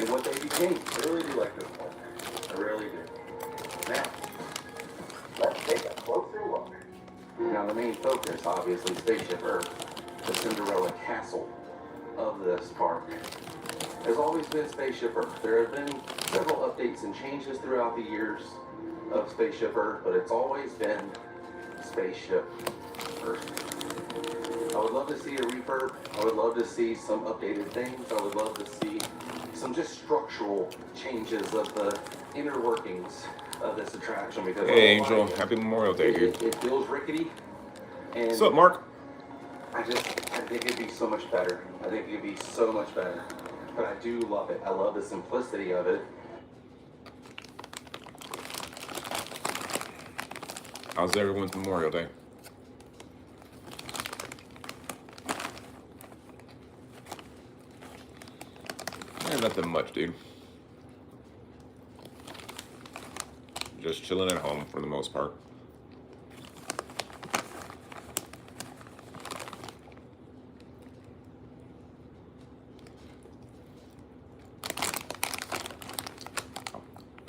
and what they became. I really do like this park. I really do. Now, let's take a closer look. Now, the main focus, obviously, Spaceship Earth, the Cinderella castle of this park, has always been Spaceship Earth. There have been several updates and changes throughout the years of Spaceship Earth, but it's always been Spaceship Earth. I would love to see a refurb. I would love to see some updated things. I would love to see some just structural changes of the inner workings of this attraction. Because hey, Angel, happy Memorial Day, dude. It feels rickety. And what's up, Mark? I think it'd be so much better. I think it'd be so much better. But I do love it. I love the simplicity of it. How's everyone's Memorial Day? Nothing much, dude. Just chilling at home for the most part.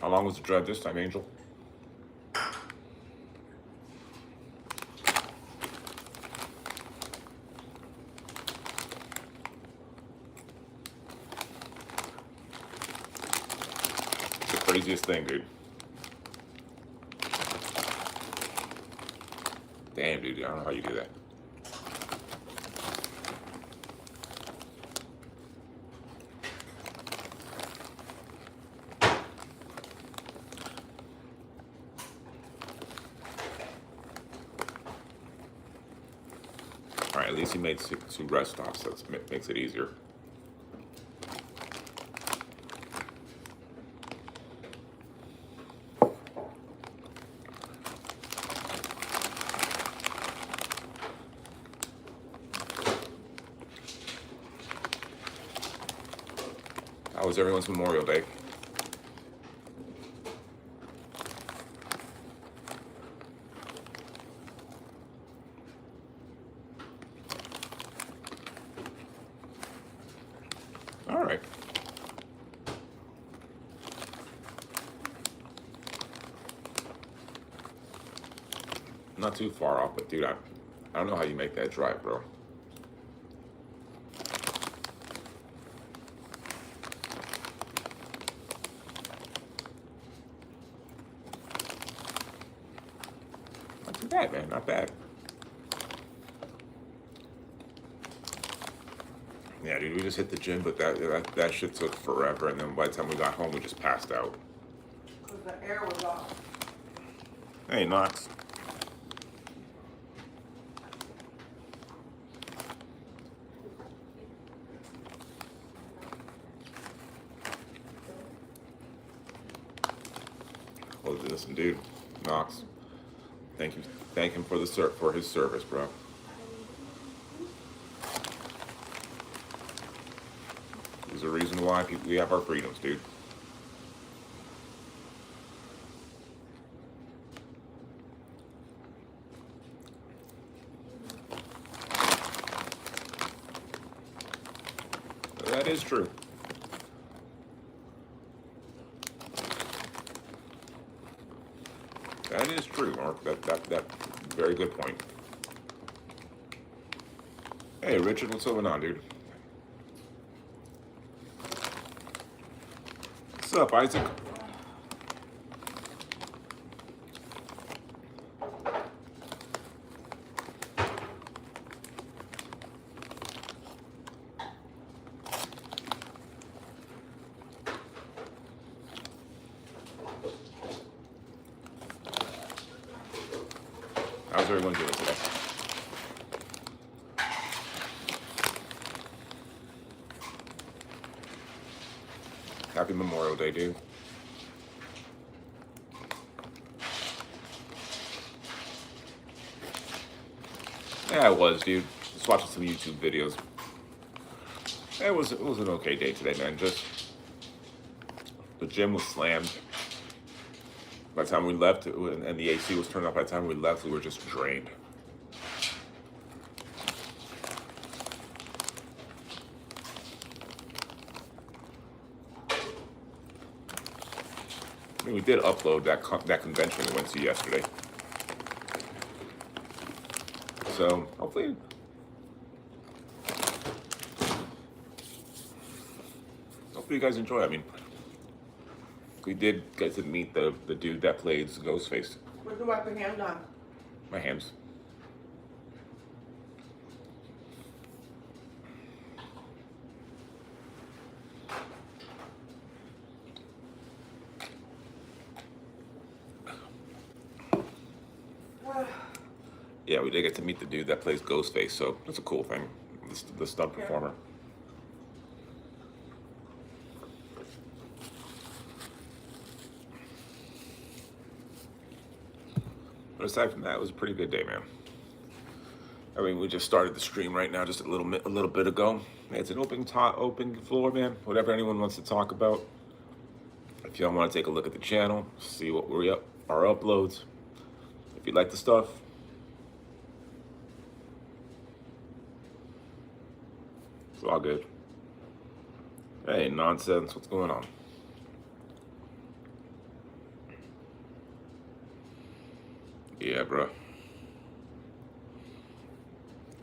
How long was the drive this time, Angel? Craziest thing, dude. Damn, dude, I don't know how you do that. All right, at least he made two rest stops. That makes it easier. How was everyone's Memorial Day? All right. Not too far off, but dude, I don't know how you make that drive, bro. Not too bad, man. Not bad. Yeah, dude, we just hit the gym, but that shit took forever, and then by the time we got home, we just passed out. Because the air was off. Hey, Knox. Well, listen, dude, Knox. Thank him for his service, bro. There's a reason why we have our freedoms, dude. That is true. That is true, Mark. That very good point. Hey, Richard, what's going on, dude? What's up, Isaac? How's everyone doing today? Happy Memorial Day, dude. Yeah, it was, dude. Just watching some YouTube videos. It was an okay day today, man. Just the gym was slammed. By the time we left, and the AC was turned off, by the time we left, we were just drained. mean, we did upload that convention we went to yesterday. So hopefully you guys enjoy. I mean, we did get to meet the dude that plays Ghostface. Where's the wipe your hand on? My hands. Yeah, we did get to meet the dude that plays Ghostface, so that's a cool thing. The stunt performer. But aside from that, it was a pretty good day, man. I mean, we just started the stream right now, just a little bit ago. It's an open floor, man. Whatever anyone wants to talk about. If y'all want to take a look at the channel, see what our uploads. If you like the stuff, it's all good. Hey, nonsense, what's going on? Yeah, bro.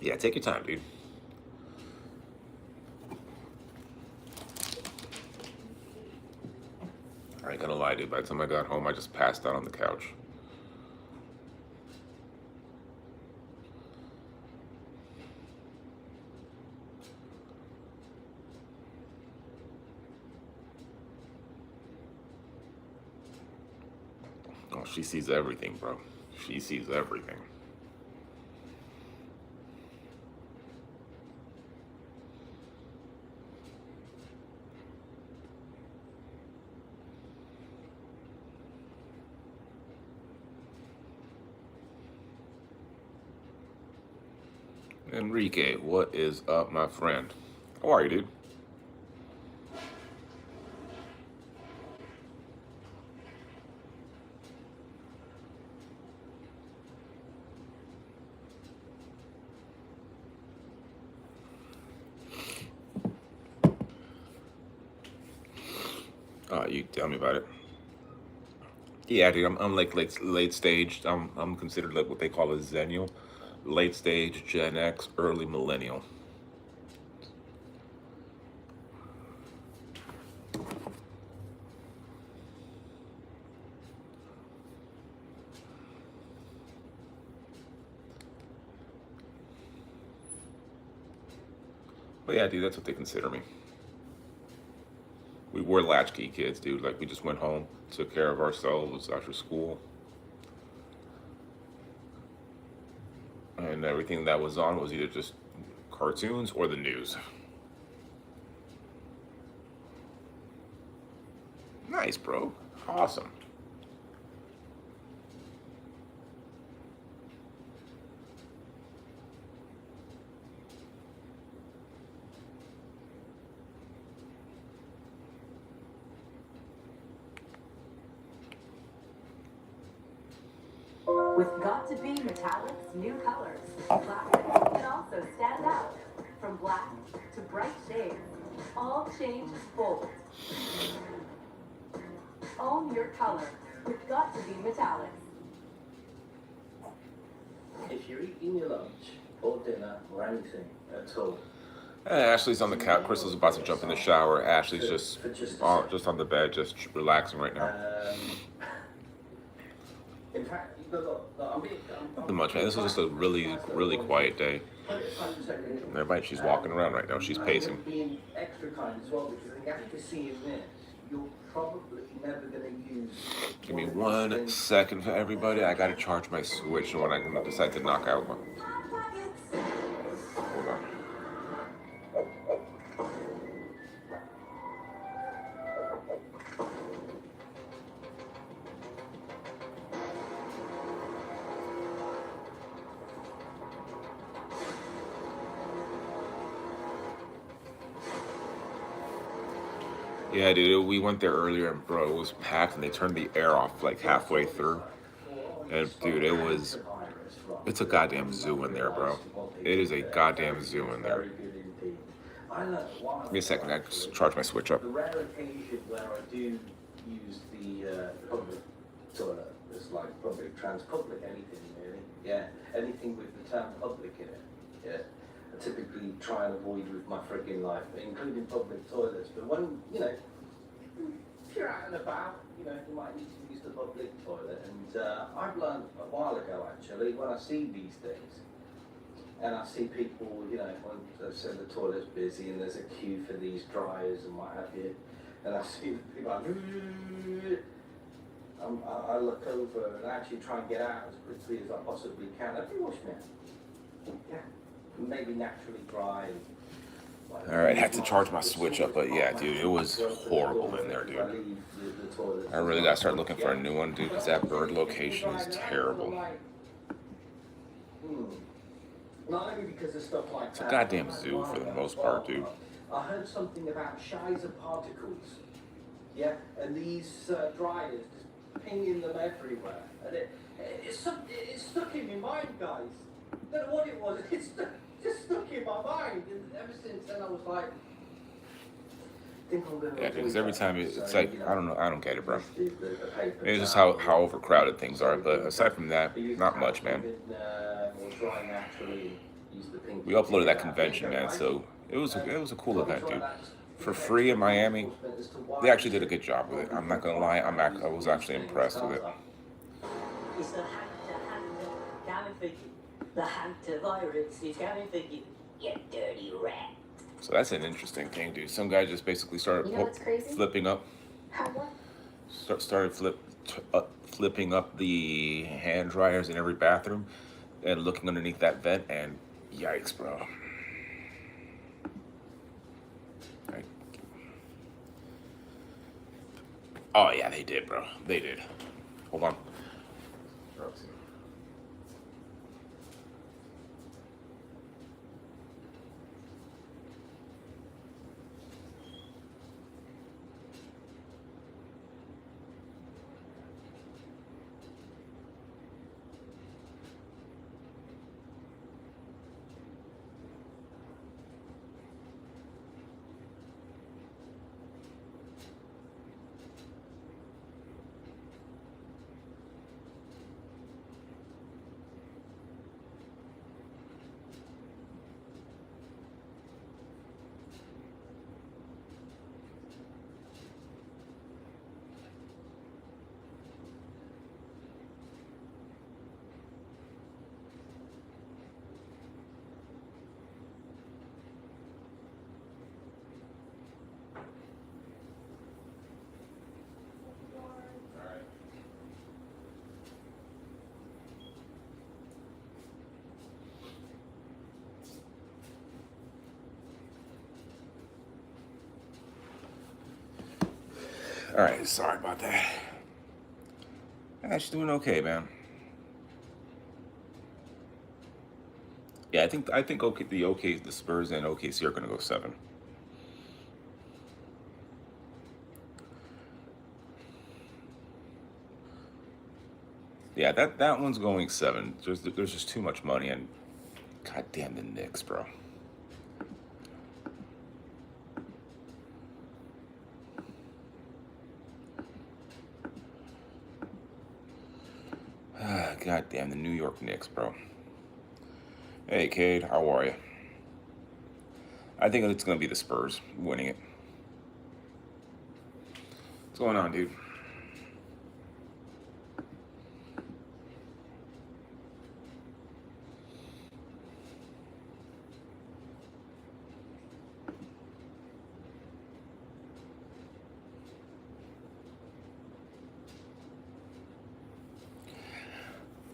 Yeah, take your time, dude. I ain't gonna lie, dude. By the time I got home, I just passed out on the couch. Oh, she sees everything, bro. She sees everything. Enrique, what is up, my friend? How are you, dude? You tell me about it. Yeah, dude, I'm like late stage. I'm considered like what they call a Zennial, late stage, Gen X, early millennial. But yeah, dude, that's what they consider me. We were latchkey kids, dude. Like, we just went home, took care of ourselves after school. And everything that was on was either just cartoons or the news. Nice, bro. Awesome. With Got to Be Metallic's new colors, classic can also stand out. From black to bright shades, all change bold. Own your color with Got to Be Metallic. If you're eating your lunch or dinner or anything at all. Ashley's on the couch. Crystal's about to jump in the shower. Ashley's just on the bed, just relaxing right now. In fact, Nothing much, man. This was just a really quiet day. Everybody, she's walking around right now. She's pacing. Being extra kind as well, because the efficacy in this, you're probably never going to use. Give me 1 second for everybody. I gotta charge my Switch when I decide to knock out one. Hold on. Yeah, dude, we went there earlier and bro, it was packed and they turned the air off like halfway through. And dude, it's a goddamn zoo in there, bro. It is a goddamn zoo in there. Give me a second, I just charge my Switch up. The rare occasion where I do use the public toilet. It's like public, trans-public, anything really. Yeah, anything with the term public in it. Yeah, I typically try and avoid with my frigging life, including public toilets. But when, you know, if you're out and about, you know, you might need to use the public toilet. And I've learned a while ago, actually, when I see these things, and I see people, you know, when they say the toilet's busy and there's a queue for these dryers and what have you, and I see people like, I look over and actually try and get out as quickly as I possibly can. Have you washed me? Yeah. Maybe naturally dry. All right, had to charge my Switch up, but yeah, dude, it was horrible in there, dude. I really gotta start looking for a new one, dude, because that bird location is terrible. Not only because of stuff like It's a goddamn zoo for the most part, dude. I heard something about Shizer particles. Yeah, and these dryers just pinging them everywhere, and it's stuck in my mind, guys. Don't know what it was. It's just stuck in my mind, and ever since then I was like, I think I'm gonna. Yeah, because every time it's like, I don't know, I don't get it, bro. The It's just how overcrowded things are, but aside from that, not much, man. We uploaded that convention, man, so it was a cool event, dude. For free in Miami, they actually did a good job with it. I'm not gonna lie, I was actually impressed with it. It's the Gavin thinking. The hantavirus is Gavin thinking. You dirty rat. So that's an interesting thing, dude. Some guy just basically started You know what's crazy? flipping up, How what? started flipping up the hand dryers in every bathroom, and looking underneath that vent, and yikes, bro. Right. Oh yeah, they did, bro. They did. Hold on. All right, sorry about that. Yeah, she's doing okay, man. Yeah, I think the Spurs and OKC are gonna go 7. Yeah, that one's going 7. There's just too much money, and goddamn the Knicks, bro. God damn the New York Knicks, bro. Hey, Cade, how are you? I think it's going to be the Spurs winning it. What's going on, dude?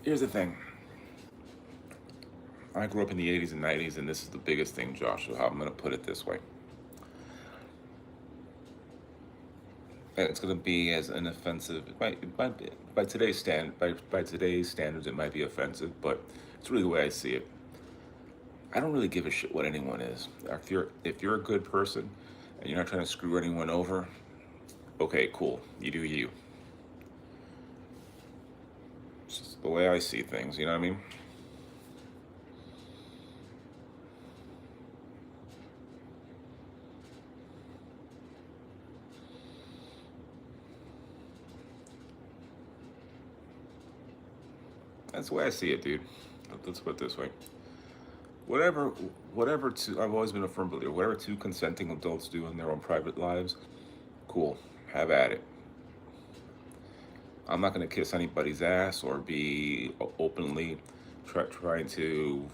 Here's the thing. I grew up in the 80s and 90s, and this is the biggest thing, Joshua. I'm going to put it this way. And it's going to be as inoffensive. By today's standards, it might be offensive, but it's really the way I see it. I don't really give a shit what anyone is. If you're a good person and you're not trying to screw anyone over, okay, cool. You do you. It's just the way I see things, you know what I mean? That's the way I see it, dude. Let's put it this way. Whatever two, I've always been a firm believer, whatever two consenting adults do in their own private lives, cool, have at it. I'm not going to kiss anybody's ass or be openly trying to,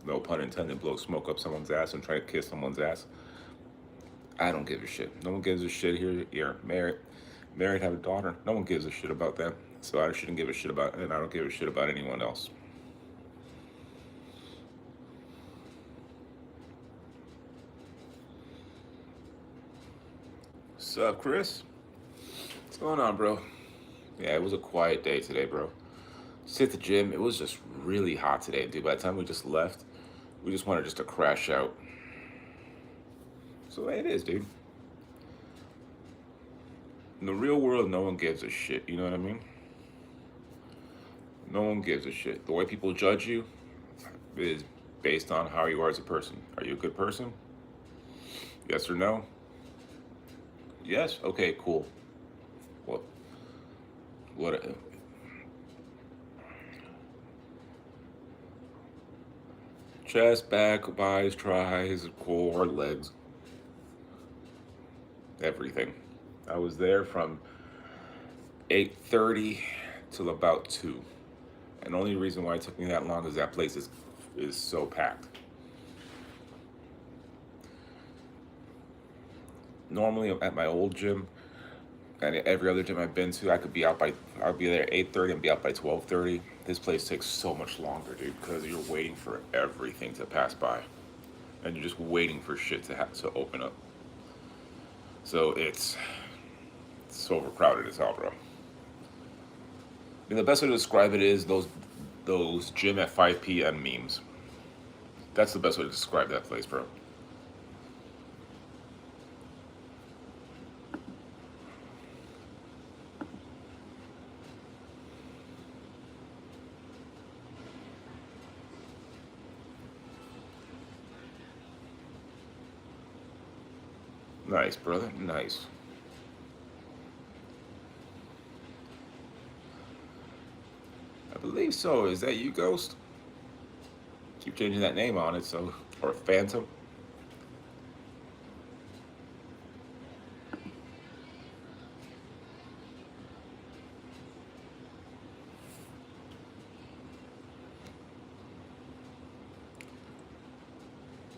no pun intended, blow smoke up someone's ass and try to kiss someone's ass. I don't give a shit. No one gives a shit here. You're married, have a daughter. No one gives a shit about that. So I shouldn't give a shit about, and I don't give a shit about anyone else. What's up, Chris? What's going on, bro? Yeah, it was a quiet day today, bro. Just hit the gym. It was just really hot today, dude. By the time we just left, we just wanted just to crash out. So it is, dude. In the real world, no one gives a shit. You know what I mean? No one gives a shit. The way people judge you is based on how you are as a person. Are you a good person? Yes or no? Yes? Okay, cool. What? Chest, back, buys, tries, core, legs. Everything. I was there from 8:30 till about 2. And the only reason why it took me that long is that place is so packed. Normally at my old gym and every other gym I've been to, I'll be there at 8:30 and be out by 12:30. This place takes so much longer, dude, because you're waiting for everything to pass by. And you're just waiting for shit to open up. So it's overcrowded as hell, bro. I mean, the best way to describe it is those gym at 5 p.m. memes. That's the best way to describe that place, bro. Nice, brother. Nice. I believe so. Is that you, Ghost? Keep changing that name on it, so. Or Phantom.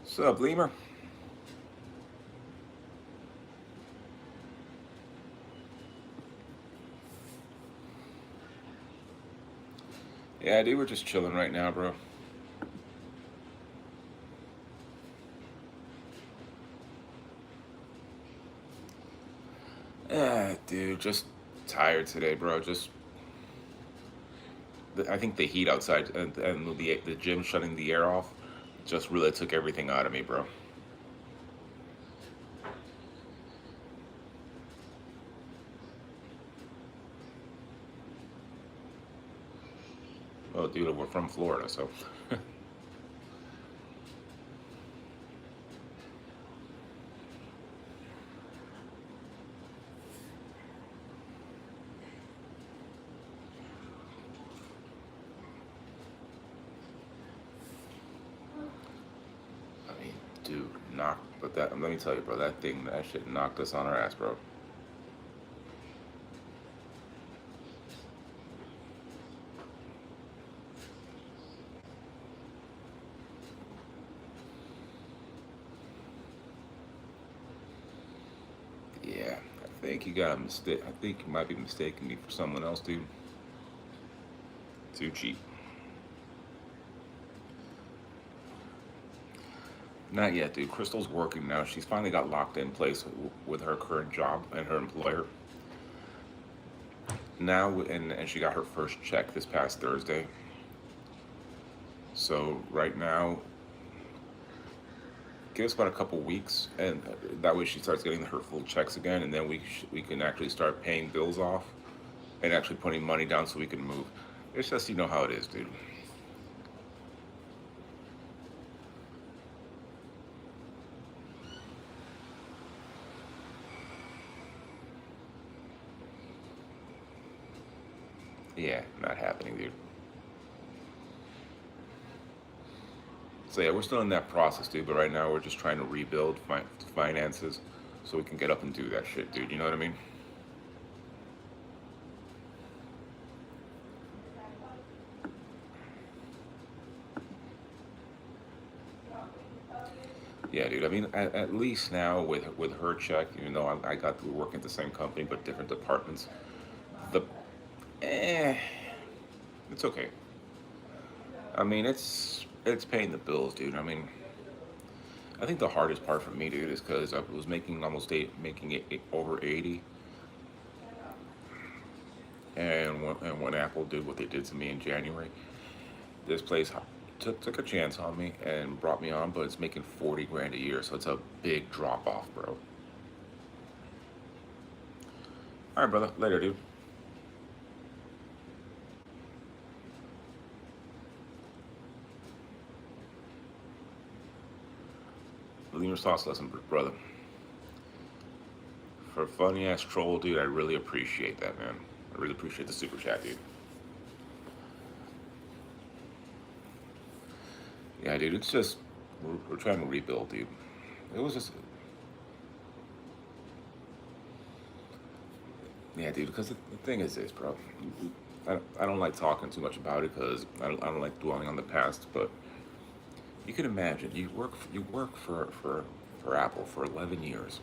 What's up, Lemur? Yeah, dude, we're just chilling right now, bro. Yeah, dude, just tired today, bro. I think the heat outside and the gym shutting the air off just really took everything out of me, bro. Oh, dude, we're from Florida, so. I mean, dude, but let me tell you, bro, that shit knocked us on our ass, bro. Yeah, I think you got a mistake. I think you might be mistaking me for someone else, dude. Too cheap. Not yet, dude. Crystal's working now. She's finally got locked in place with her current job and her employer. Now, and she got her first check this past Thursday. So right now, give us about a couple weeks, and that way she starts getting her full checks again, and then we can actually start paying bills off and actually putting money down so we can move. It's just, you know how it is, dude. Yeah, not happening, dude. So yeah, we're still in that process, dude. But right now, we're just trying to rebuild finances so we can get up and do that shit, dude. You know what I mean? Yeah, dude. I mean, at least now with her check, even though I got to work at the same company but different departments, the eh, it's okay. I mean, it's paying the bills, dude. I mean, I think the hardest part for me, dude, is because I was making making it over 80, and when Apple did what they did to me in January, this place took a chance on me and brought me on, but it's making 40 grand a year, so it's a big drop off, bro. All right, brother. Later, dude. Leave your sauce lesson, brother. For a funny ass troll, dude, I really appreciate that, man. I really appreciate the super chat, dude. Yeah, dude, it's just we're trying to rebuild, dude. It was just yeah, dude. Because the thing is this, bro. I don't like talking too much about it because I don't like dwelling on the past. But you can imagine you work for Apple for 11 years.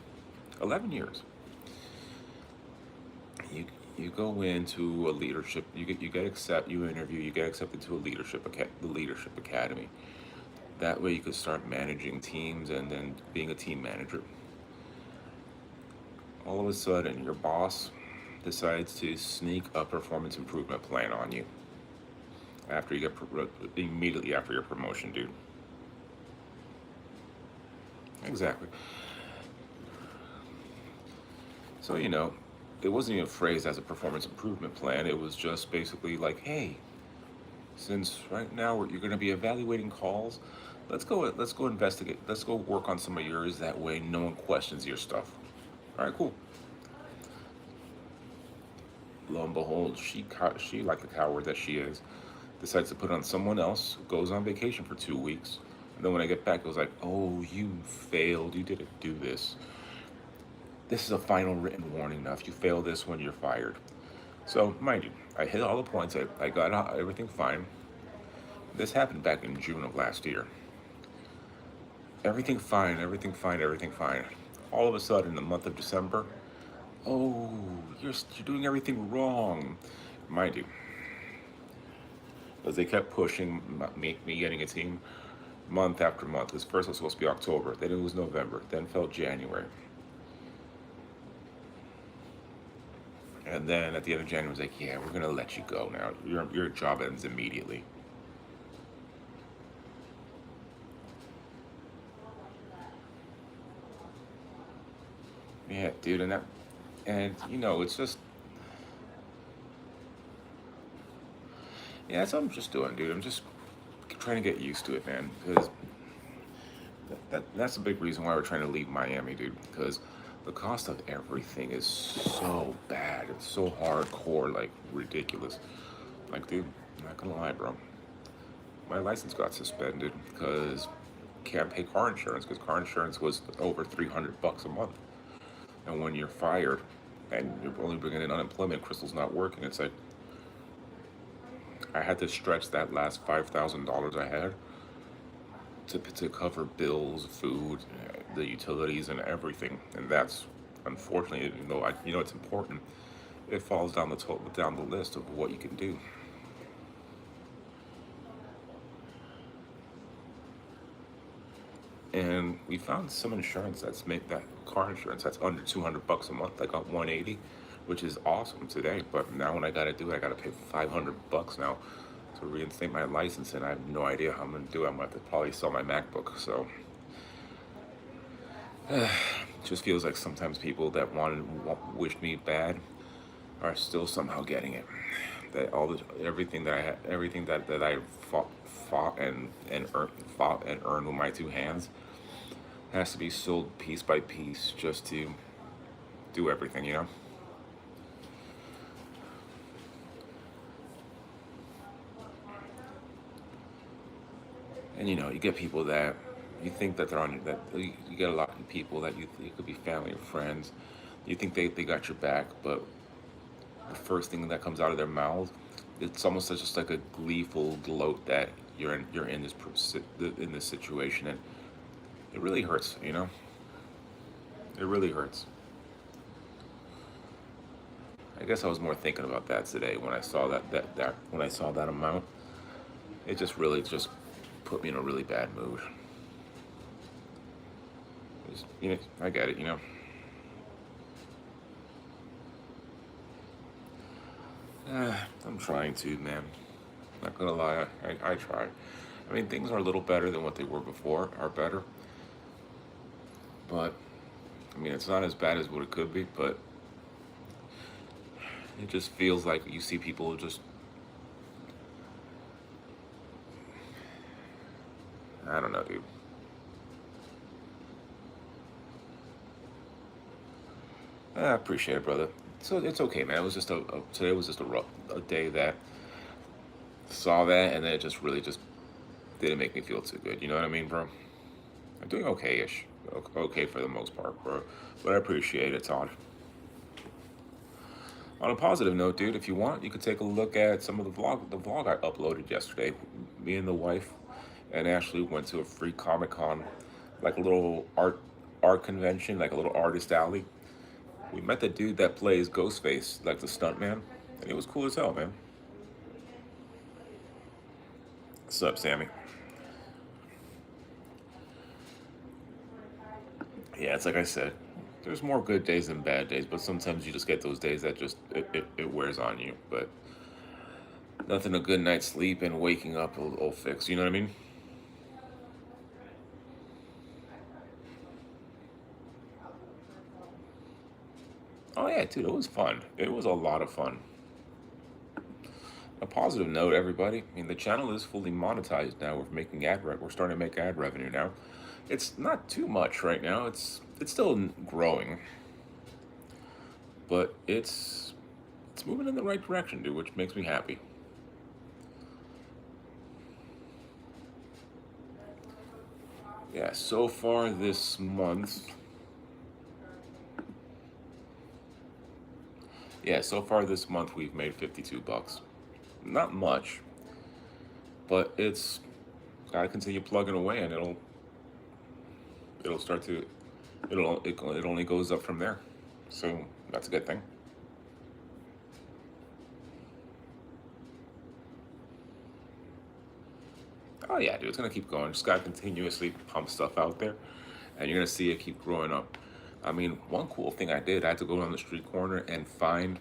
11 years. You you go into a leadership. You interview. You get accepted to a the leadership academy. That way you could start managing teams and then being a team manager. All of a sudden, your boss decides to sneak a performance improvement plan on you after you immediately after your promotion, dude. Exactly. So, it wasn't even phrased as a performance improvement plan. It was just basically like, hey, since right now you're going to be evaluating calls, let's go investigate. Let's go work on some of yours. That way, no one questions your stuff. All right, cool. Lo and behold, she like the coward that she is, decides to put on someone else, goes on vacation for 2 weeks, and then when I get back, it was like, oh, you failed. You didn't do this. This is a final written warning. Now, if you fail this one, you're fired. So, mind you, I hit all the points. I got everything fine. This happened back in June of last year. Everything fine, everything fine, everything fine. All of a sudden, in the month of December, oh, you're doing everything wrong. Mind you, because they kept pushing me getting a team month after month. Because first it was supposed to be October, then it was November, then felt January. And then at the end of January, it was like, yeah, we're going to let you go now. Your job ends immediately. Yeah, dude, and it's just, yeah, that's what I'm just doing, dude. I'm just trying to get used to it, man, because that's a big reason why we're trying to leave Miami, dude, because the cost of everything is so bad. It's so hardcore, like, ridiculous. Like, dude, I'm not gonna lie, bro. My license got suspended because can't pay car insurance because car insurance was over $300 a month. And when you're fired and you're only bringing in unemployment, Crystal's not working. It's like I had to stretch that last $5,000 I had to cover bills, food, the utilities, and everything. And that's unfortunately, it's important. It falls down the list of what you can do. And we found some insurance that car insurance that's under $200 a month. I got 180, which is awesome today. But now when I gotta do it, I gotta pay $500 now to reinstate my license, and I have no idea how I'm gonna do it. I'm gonna have to probably sell my MacBook. So it just feels like sometimes people that wish me bad are still somehow getting it. That everything that I had, everything that I fought and earned with my two hands has to be sold piece by piece just to do everything, And you know, you get people that you think that they're on your, that you get a lot of people that you think could be family or friends. You think they got your back, but the first thing that comes out of their mouth, it's almost just like a gleeful gloat that you're in in this situation, and it really hurts. You know, it really hurts. I guess I was more thinking about that today when I saw that when I saw that amount. It just really just put me in a really bad mood. You know, I get it. You know. I'm trying to, man. Not gonna lie, I try. I mean, things are a little better than what they were before, are better. But, I mean, it's not as bad as what it could be, but it just feels like you see people just, I don't know, dude. I appreciate it, brother. So it's okay, man. It was just today was just a day that saw that, and then it just really just didn't make me feel too good. You know what I mean, bro? I'm doing okay-ish. Okay for the most part, bro. But I appreciate it, Todd. On a positive note, dude, if you want, you could take a look at some of the vlog I uploaded yesterday. Me and the wife and Ashley went to a free Comic-Con, like a little art convention, like a little artist alley. We met the dude that plays Ghostface, like the stuntman, and it was cool as hell, man. What's up, Sammy? Yeah, it's like I said, there's more good days than bad days, but sometimes you just get those days that just, it wears on you. But nothing a good night's sleep and waking up will fix, you know what I mean? Oh yeah, dude, it was fun. It was a lot of fun. A positive note, everybody. I mean, the channel is fully monetized now. We're starting to make ad revenue now. It's not too much right now. It's still growing, but it's moving in the right direction, dude, which makes me happy. Yeah, so far this month. Yeah, so far this month we've made $52. Not much, but it's gotta continue plugging away, and it'll start to it only goes up from there. So that's a good thing. Oh yeah, dude, it's gonna keep going. Just gotta continuously pump stuff out there, and you're gonna see it keep growing up. I mean, one cool thing I had to go down the street corner and find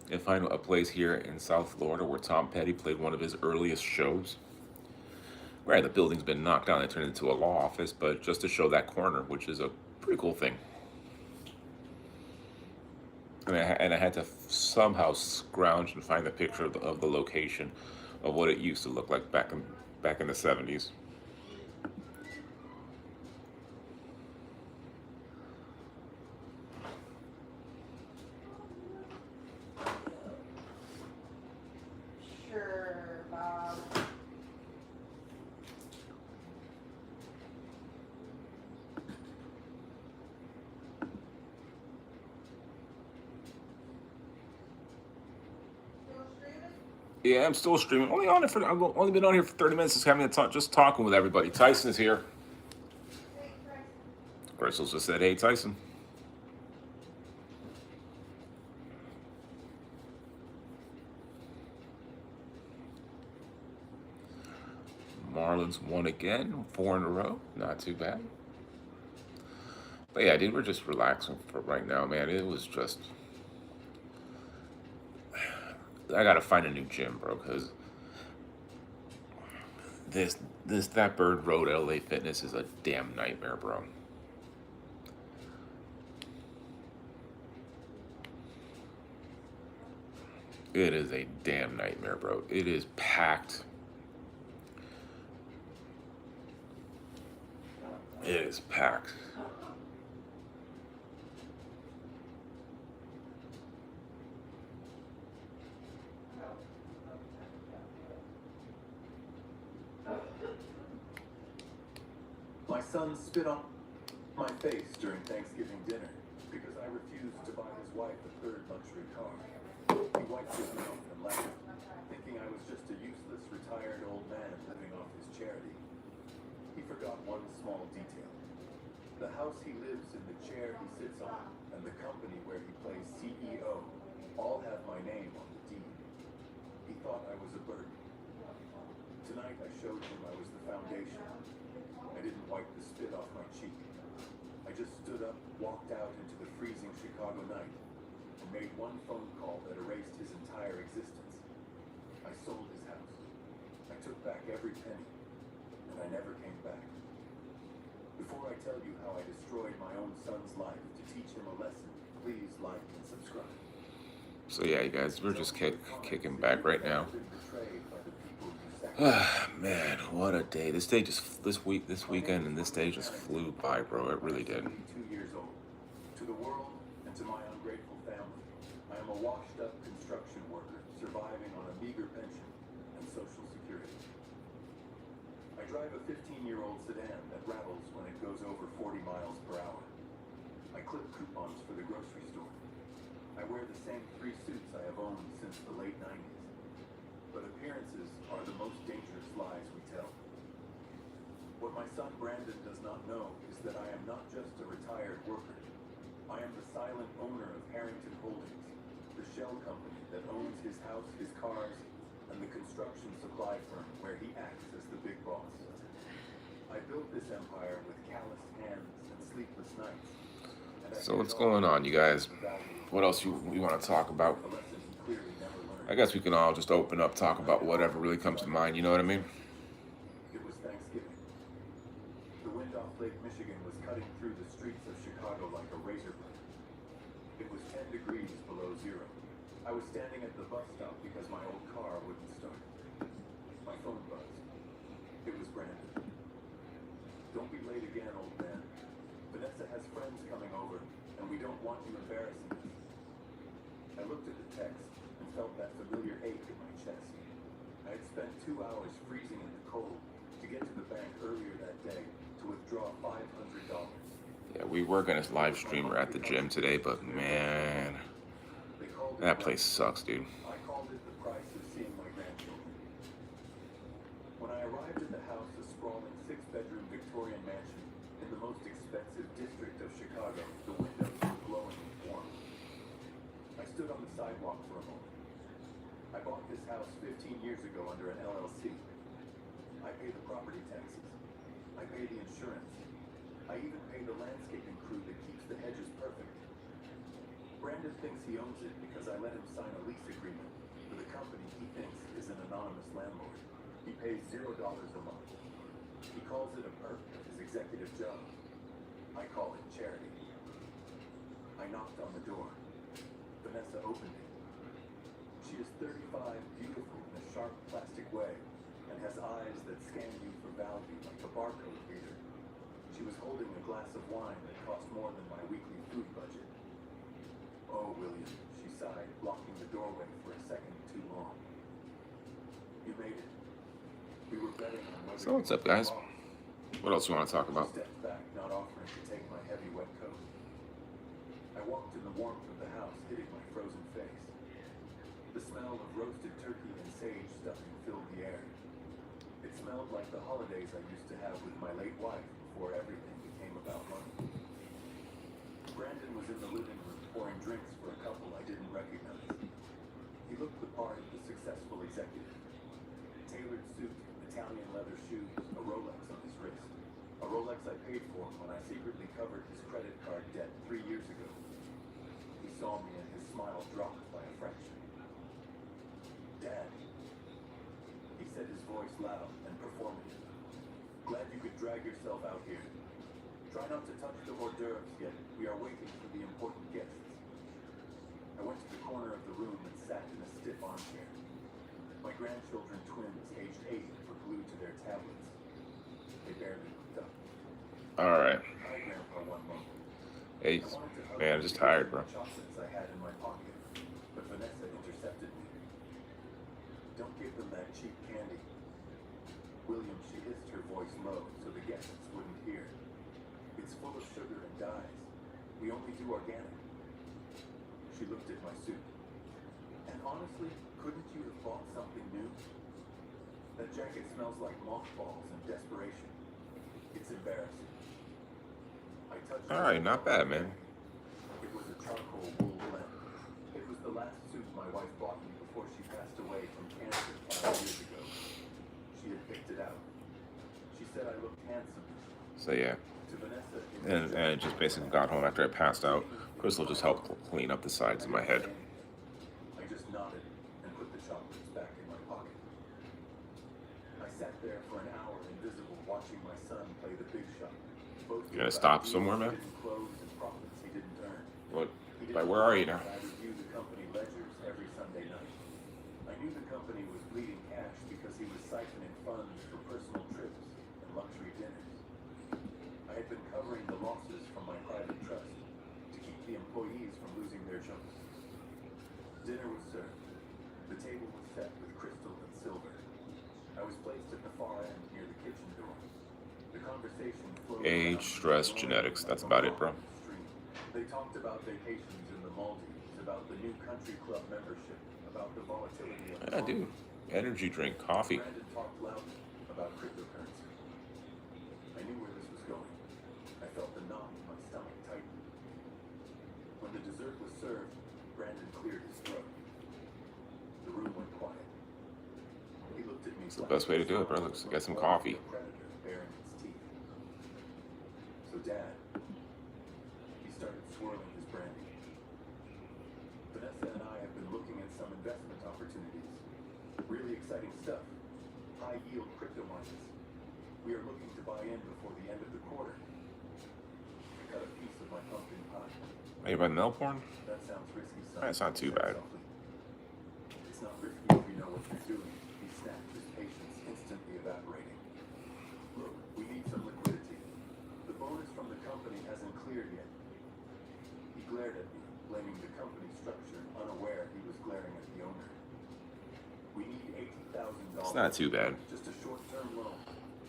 a place here in South Florida where Tom Petty played one of his earliest shows. Right, the building's been knocked down and turned into a law office, but just to show that corner, which is a pretty cool thing. And I had to somehow scrounge and find the picture of the location of what it used to look like back in the 70s. Sure, Bob. Still streaming? Yeah, I'm still streaming. I've only been on here for 30 minutes, just talking with everybody. Tyson is here. Crystal just said, "Hey, Tyson." Marlins won again, 4 in a row. Not too bad. But yeah, dude, we're just relaxing for right now, man. It was just, I gotta find a new gym, bro, because that Bird Road LA Fitness is a damn nightmare, bro. It is a damn nightmare, bro. It is packed. It is packed. My son spit on my face during Thanksgiving dinner because I refused to buy his wife a third luxury car. He wiped his mouth and laughed, thinking I was just a useless retired old man living off his charity. He forgot one small detail. The house he lives in, the chair he sits on, and the company where he plays CEO all have my name on the deed. He thought I was a burden. Tonight I showed him I was the foundation. I didn't wipe the spit off my cheek. I just stood up, walked out into the freezing Chicago night, and made one phone call that erased his entire existence. I sold his house. I took back every penny, and I never came back. Before I tell you how I destroyed my own son's life to teach him a lesson, please like and subscribe. So yeah, you guys, we're just kicking back right now. Man, what a day! This weekend, and this day just flew by, bro. It really did. 2 years old. To the world and to my ungrateful family, I am a washed-up construction worker surviving on a meager pension and Social Security. I drive a 15-year-old sedan that rattles when it goes over 40 miles per hour. I clip coupons for the grocery store. I wear the same 3 suits I have owned since the late 90s. But appearances are the most dangerous lies we tell. What my son Brandon does not know is that I am not just a retired worker. I am the silent owner of Harrington Holdings, the shell company that owns his house, his cars, and the construction supply firm where he acts as the big boss. I built this empire with calloused hands and sleepless nights. So what's going on, you guys? What else we want to talk about? I guess we can all just open up, talk about whatever really comes to mind, you know what I mean? It was Thanksgiving. The wind off Lake Michigan was cutting through the streets of Chicago like a razor blade. It was 10 degrees below zero. I was standing at the bus stop because my old car wouldn't start. My phone buzzed. It was Brandon. Don't be late again, old man. Vanessa has friends coming over, and we don't want you embarrassing us. I looked at the text and felt that familiar ache in my chest. I had spent 2 hours freezing in the cold to get to the bank earlier that day to withdraw $500. Yeah, we were gonna live stream her at the gym today, but man, that place sucks, dude. I called it the price of seeing my grandchildren. When I arrived at the house, a sprawling 6-bedroom Victorian mansion in the most expensive district of Chicago, the windows were glowing warm. I stood on the sidewalk for a moment. I bought this house 15 years ago under an LLC. I pay the property taxes. I pay the insurance. I even pay the landscaping crew that keeps the hedges perfect. Brandon thinks he owns it because I let him sign a lease agreement with a company he thinks is an anonymous landlord. He pays $0 a month. He calls it a perk of his executive job. I call it charity. I knocked on the door. Vanessa opened it. She is 35, beautiful in a sharp plastic way, and has eyes that scan you for value like a barcode reader. She was holding a glass of wine that cost more than my weekly food budget. Oh, William, she sighed, blocking the doorway for a second too long. You made it. We were betting on whether So what's up, guys? What else you want to talk about? She stepped back, not offering to take my heavy wet coat. I walked in the warmth of the house, hitting my frozen face. The smell of roasted turkey and sage stuffing filled the air. It smelled like the holidays I used to have with my late wife before everything became about money. Brandon was in the living room pouring drinks for a couple I didn't recognize. He looked the part of the successful executive. Tailored suit, Italian leather shoes, a Rolex on his wrist. A Rolex I paid for when I secretly covered his credit card debt 3 years ago. He saw me and his smile dropped by a fraction. Dad, he said, his voice loud and performative. Glad you could drag yourself out here. Try not to touch the hors d'oeuvres yet. We are waiting for the important guests. I went to the corner of the room and sat in a stiff armchair. My grandchildren twins, aged 8, were glued to their tablets. They barely looked up. All right. Hi, Grandpa, one moment. Hey, I wanted to hug man, I'm just tired, bro. the chocolates I had in my pocket, but Vanessa intercepted me. Don't give them that cheap candy. William, she hissed her voice low so the guests wouldn't hear. It's full of sugar and dyes. We only do organic. She looked at my suit. And honestly, couldn't you have bought something new? That jacket smells like mothballs and desperation. It's embarrassing. I touched All right, not bad, man. It was a charcoal wool blend. It was the last suit my wife bought me before she passed away from cancer 5 years ago. She had picked it out. She said I looked handsome. So yeah, To Vanessa, and I just basically got home after I passed out. Crystal just helped clean up the sides of my head. I just nodded and put the chocolates back in my pocket. I sat there for an hour invisible watching my son play the big shot. You gonna stop somewhere, man? What? Like, where are you now? I review the company ledgers every Sunday night. I knew the company was bleeding cash because he was siphoning funds for personal trips and luxury dinners. I had been covering the losses from my private trust to keep the employees from losing their jobs. Dinner was served. The table was set with crystal and silver. I was placed at the far end near the kitchen door. The conversation flowed Age, around stress, the genetics, lawn that's about it, bro. street. They talked about vacations in the Maldives, about the new country club membership, about the volatility of the Yeah, dude. Energy drink, coffee. Brandon talked loudly about cryptocurrency. I knew where this was going. I felt the knot in my stomach tighten. When the dessert was served, Brandon cleared his throat. The room went quiet. He looked at me. It's the best way to do it, bro. Let's get some coffee. Predator baring its teeth. So, Dad, he started swirling his brandy. Vanessa and I have been looking at some investment opportunities. Really exciting stuff. High yield crypto markets. We are looking to buy in before the end of the quarter. I cut a piece of my pumpkin pie. Are you by Melbourne? That sounds risky, son. It's not too I said bad. softly. It's not risky if you know what you're doing. He snapped, his patience instantly evaporating. Look, we need some liquidity. The bonus from the company hasn't cleared yet. He glared at me, blaming the company structure, unaware he was glaring at the owner. We need $80,000. It's not too bad. Just a short-term loan.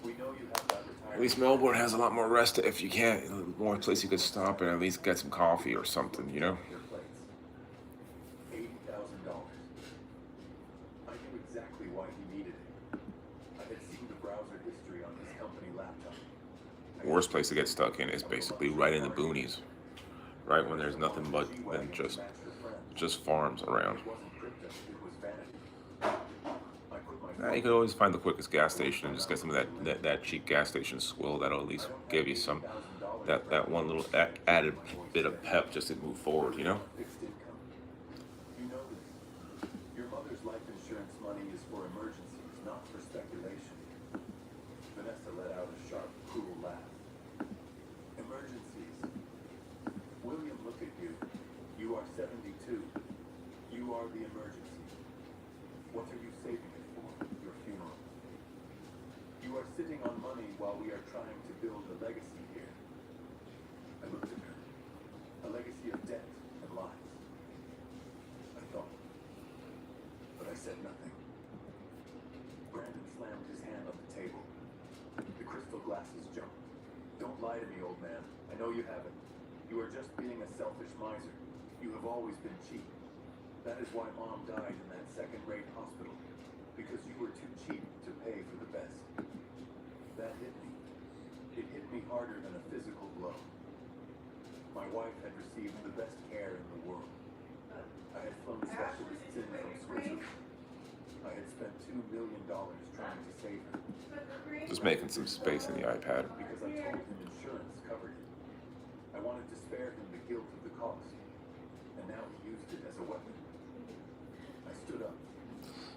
We know you have that retirement. At least Melbourne has a lot more rest if you can't. More place you could stop and at least get some coffee or something, you know? Their plates. $80,000. I knew exactly why he needed it. I had seen the browser history on his company laptop. Worst place to get stuck in is basically right in the boonies. Right when there's nothing but than just farms around. It wasn't crypto, it was vanity. I put my You could always find the quickest gas station and just get some of that cheap gas station swill that'll at least give you some that one little added bit of pep just to move forward, you know? fixed income. You know this. Your mother's life insurance money is for emergencies, not for speculation. Vanessa let out a sharp, cruel laugh. Emergencies. William, look at you. You are 72. You are the emergency. What are you saving it for? Your funeral. You are sitting on money while we are trying to build a legacy here. I looked at her. A legacy of debt and lies. I thought. But I said nothing. Brandon slammed his hand on the table. The crystal glasses jumped. Don't lie to me, old man. I know you haven't. You are just being a selfish miser. You have always been cheap. That is why Mom died in that second-rate hospital. Because you were too cheap to pay for the best. That hit me. It hit me harder than a physical blow. My wife had received the best care in the world. I had flown specialists in from Switzerland. I had spent $2 million trying to save her. Just making some space in the iPad. Because I told him insurance covered it. I wanted to spare him the guilt of the cost. And now he used it as a weapon. I stood up.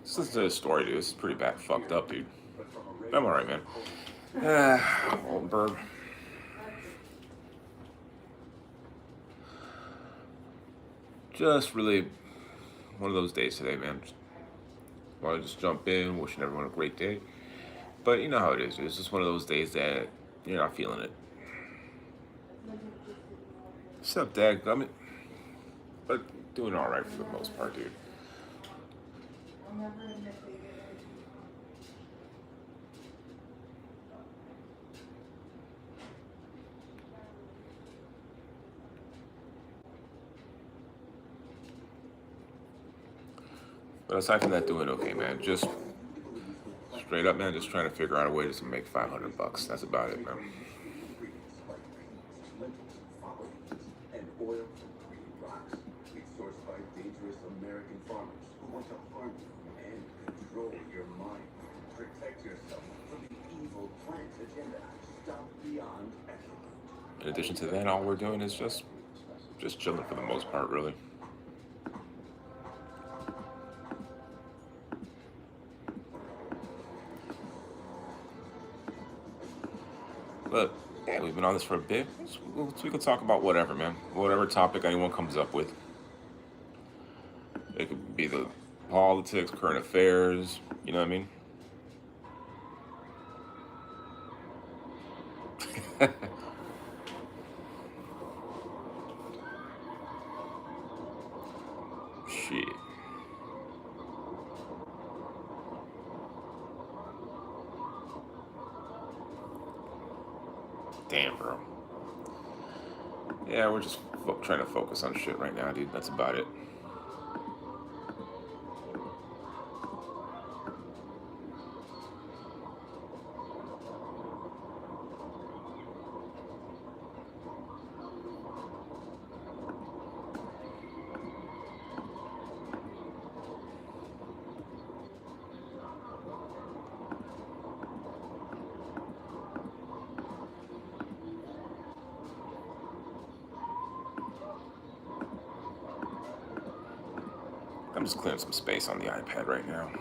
Just listen to this story, dude. This is pretty bad fucked up, dude. But from a I'm alright, man. Old bird. Just really one of those days today, man. Want to just jump in, wishing everyone a great day. But you know how it is. It's just one of those days that you're not feeling it. What's up, Dad? I mean, but doing all right for the most part, dude. But aside from that, doing okay, man. Just straight up, man. Just trying to figure out a way just to make $500. That's about it, man. And oil from green rocks. It's sourced by dangerous American farmers who want to harm you and control your mind. Protect yourself from the evil plant agenda. Stop beyond ethical. In addition to that, all we're doing is just chilling for the most part, really. But yeah, we've been on this for a bit. So we can talk about whatever, man. Whatever topic anyone comes up with. It could be the politics, current affairs. You know what I mean? Shit. Damn, bro. Yeah, we're just trying to focus on shit right now, dude. That's about it. I'm just clearing some space on the iPad right now.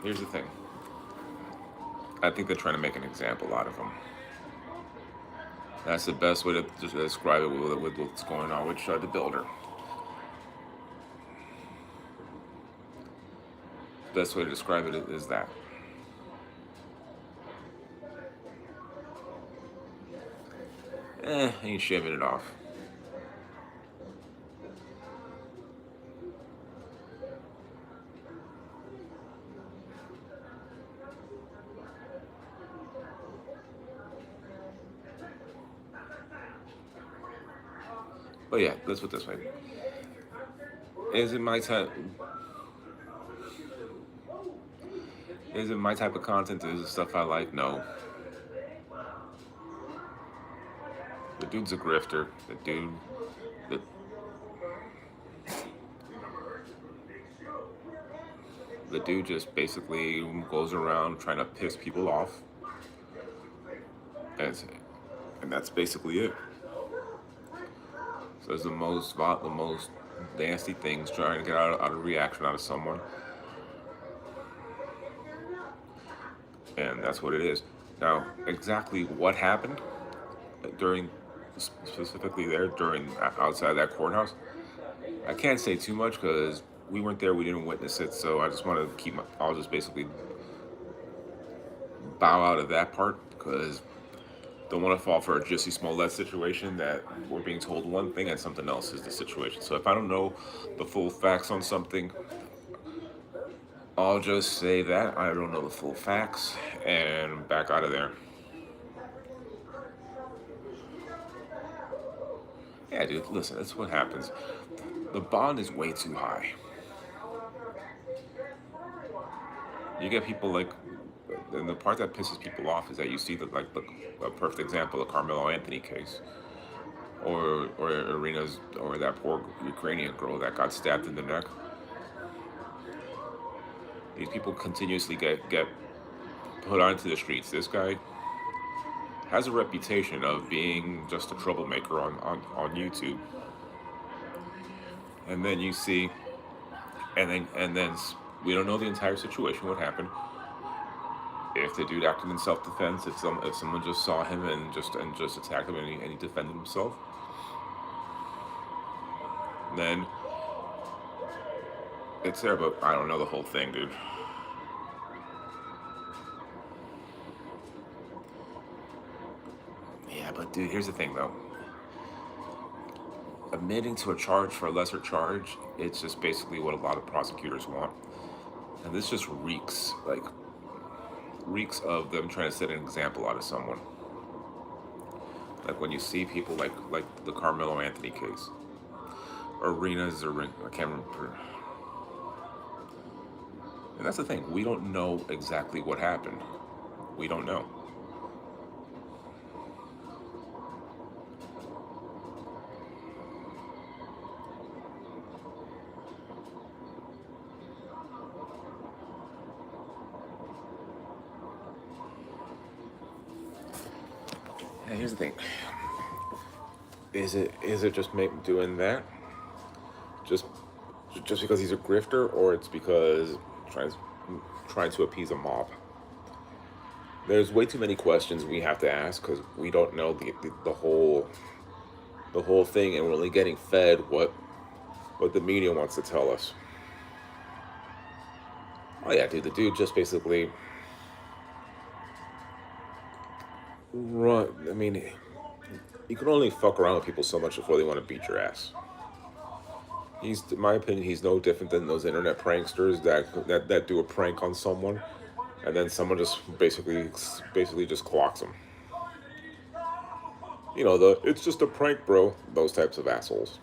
Here's the thing. I think they're trying to make an example out of him. That's the best way to just describe it with what's going on with the Builder. Best way to describe it is that. Ain't shaving it off. But yeah, let's put it this way. Is it my type? Is it my type of content? Is it stuff I like? No. The dude's a grifter. The dude just basically goes around trying to piss people off. And that's basically it. So it's the most nasty things, trying to get out of reaction out of someone. And that's what it is. Now, exactly what happened specifically outside that courthouse, I can't say too much because we weren't there, we didn't witness it, so I just want to I'll just basically bow out of that part because don't want to fall for a Jussie Smollett situation that we're being told one thing and something else is the situation. So if I don't know the full facts on something, I'll just say that I don't know the full facts and back out of there. Yeah, dude, listen, that's what happens. The bond is way too high. You get people like, and the part that pisses people off is that you see a perfect example, the Carmelo Anthony case, or that poor Ukrainian girl that got stabbed in the neck. These people continuously get put onto the streets. This guy has a reputation of being just a troublemaker on YouTube. And then you see, and then we don't know the entire situation, what happened. If the dude acted in self-defense, if someone just saw him and just attacked him and he defended himself, then it's there. But I don't know the whole thing, dude. Yeah, but dude, here's the thing though. Admitting to a charge for a lesser charge, it's just basically what a lot of prosecutors want. And this just reeks like reeks of them trying to set an example out of someone. Like when you see people like the Carmelo Anthony case, or Rena Zarin, I can't remember. And that's the thing, we don't know exactly what happened. We don't know. And here's the thing. Is it just doing that? Just because he's a grifter, or it's because trying to appease a mob? There's way too many questions we have to ask because we don't know the whole thing, and we're only getting fed what the media wants to tell us. Oh yeah, dude, the dude just basically run. I mean, you can only fuck around with people so much before they want to beat your ass. He's, in my opinion, he's no different than those internet pranksters that do a prank on someone, and then someone just basically just clocks them. You know, it's just a prank, bro. Those types of assholes.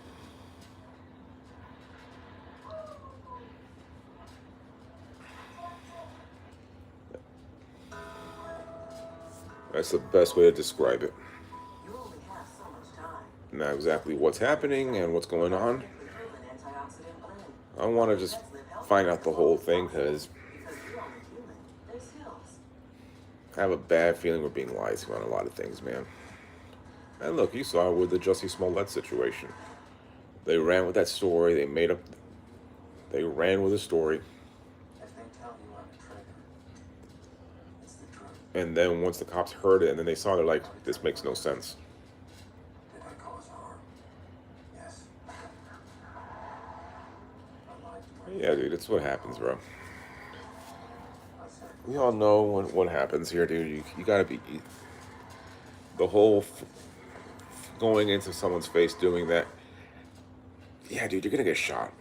That's the best way to describe it. You only have so much time. Now exactly what's happening and what's going on, I want to just find out the whole thing because I have a bad feeling we're being lied to on a lot of things, man. And look, you saw it with the Jussie Smollett situation. They ran with that story. They ran with the story. And then once the cops heard it and then they saw it, they're like, this makes no sense. Did I cause harm? Yes. Yeah, dude, it's what happens, bro. We all know what happens here, dude. You gotta be... The whole going into someone's face doing that... Yeah, dude, you're gonna get shot.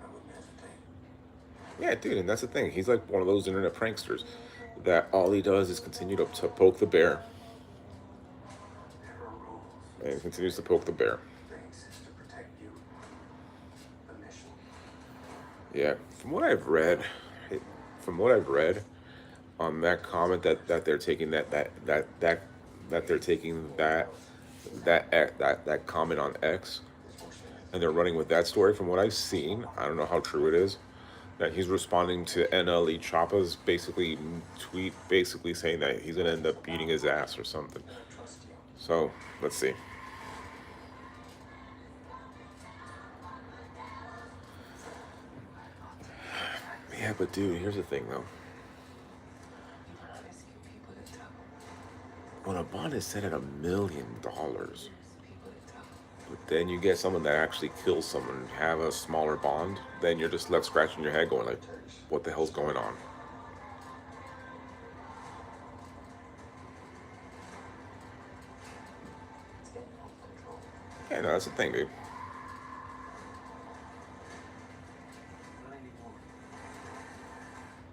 I wouldn't hesitate. Yeah, dude, and that's the thing. He's like one of those internet pranksters that all he does is continue to poke the bear. There are rules. And he continues to poke the bear. They exist to protect you. The mission. Yeah, from what I've read on that comment that they're taking that they're taking that comment on X and they're running with that story. From what I've seen, I don't know how true it is, that he's responding to NLE Choppa's tweet saying that he's gonna end up beating his ass or something. So let's see. Yeah, but dude, here's the thing though. When a bond is set at $1 million, but then you get someone that actually kills someone and have a smaller bond, then you're just left scratching your head going like, what the hell's going on? Yeah, no, that's the thing, dude.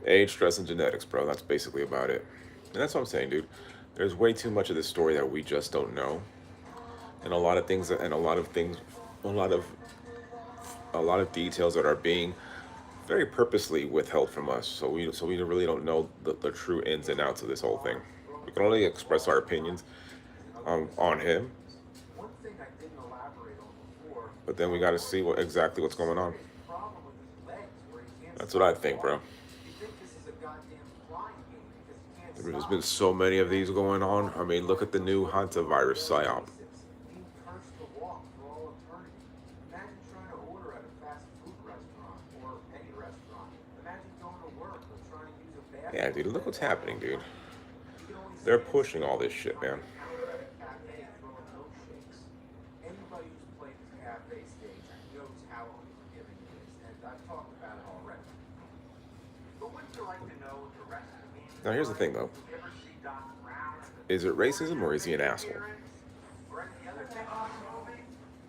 Age, stress, and genetics, bro. That's basically about it. And that's what I'm saying, dude. There's way too much of this story that we just don't know. And a lot of details that are being very purposely withheld from us. So we really don't know the true ins and outs of this whole thing. We can only express our opinions on him. One thing I didn't elaborate on before. But then we got to see exactly what's going on. Problem with his legs where he can't. That's what I think, bro. You think this is a goddamn flying game because he can't. There's been so many of these going on. I mean, look at the new hantavirus psyop. Being cursed to walk for all eternity. Imagine trying to order at a fast food restaurant or any restaurant. Imagine going to work or trying to use a bathroom. Yeah, dude, look what's happening, dude. They're pushing all this shit, man. Anybody who's played the cafe stage knows how unforgiving it is, and I've talked about it already. But wouldn't you like to know what the rest of the game is? Now, here's the thing, though. You ever see Doc Brown at the Is it racism or is he an asshole? or any other Texas movie?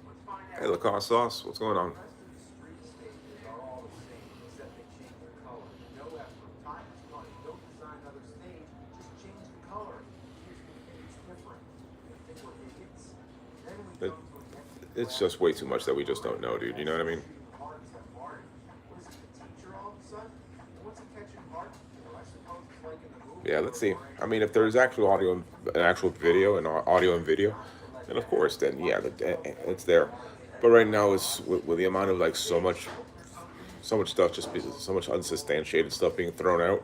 Let's find out. Hey, Lacoste Sauce, what's going on? The rest of the street stages are all the same, except they change their color. No effort. Time is money. No it's just way too much that we just don't know, dude. You know what I mean? Yeah, let's see. I mean, if there's actual audio, an actual video, and audio and video, then of course, then yeah, it's there. But right now, it's with the amount of like so much stuff, so much unsubstantiated stuff being thrown out.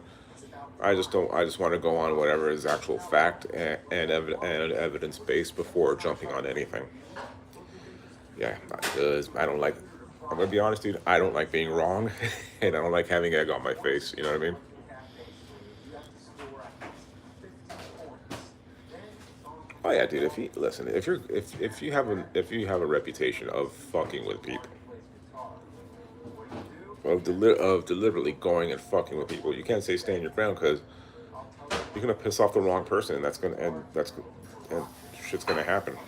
I just don't. I just want to go on whatever is actual fact and evidence based before jumping on anything. Yeah, because I don't like. I'm gonna be honest, dude. I don't like being wrong, and I don't like having egg on my face. You know what I mean? Oh yeah, dude. If you have a reputation of fucking with people, of deliberately going and fucking with people, you can't say stand your ground because you're gonna piss off the wrong person, and and shit's gonna happen.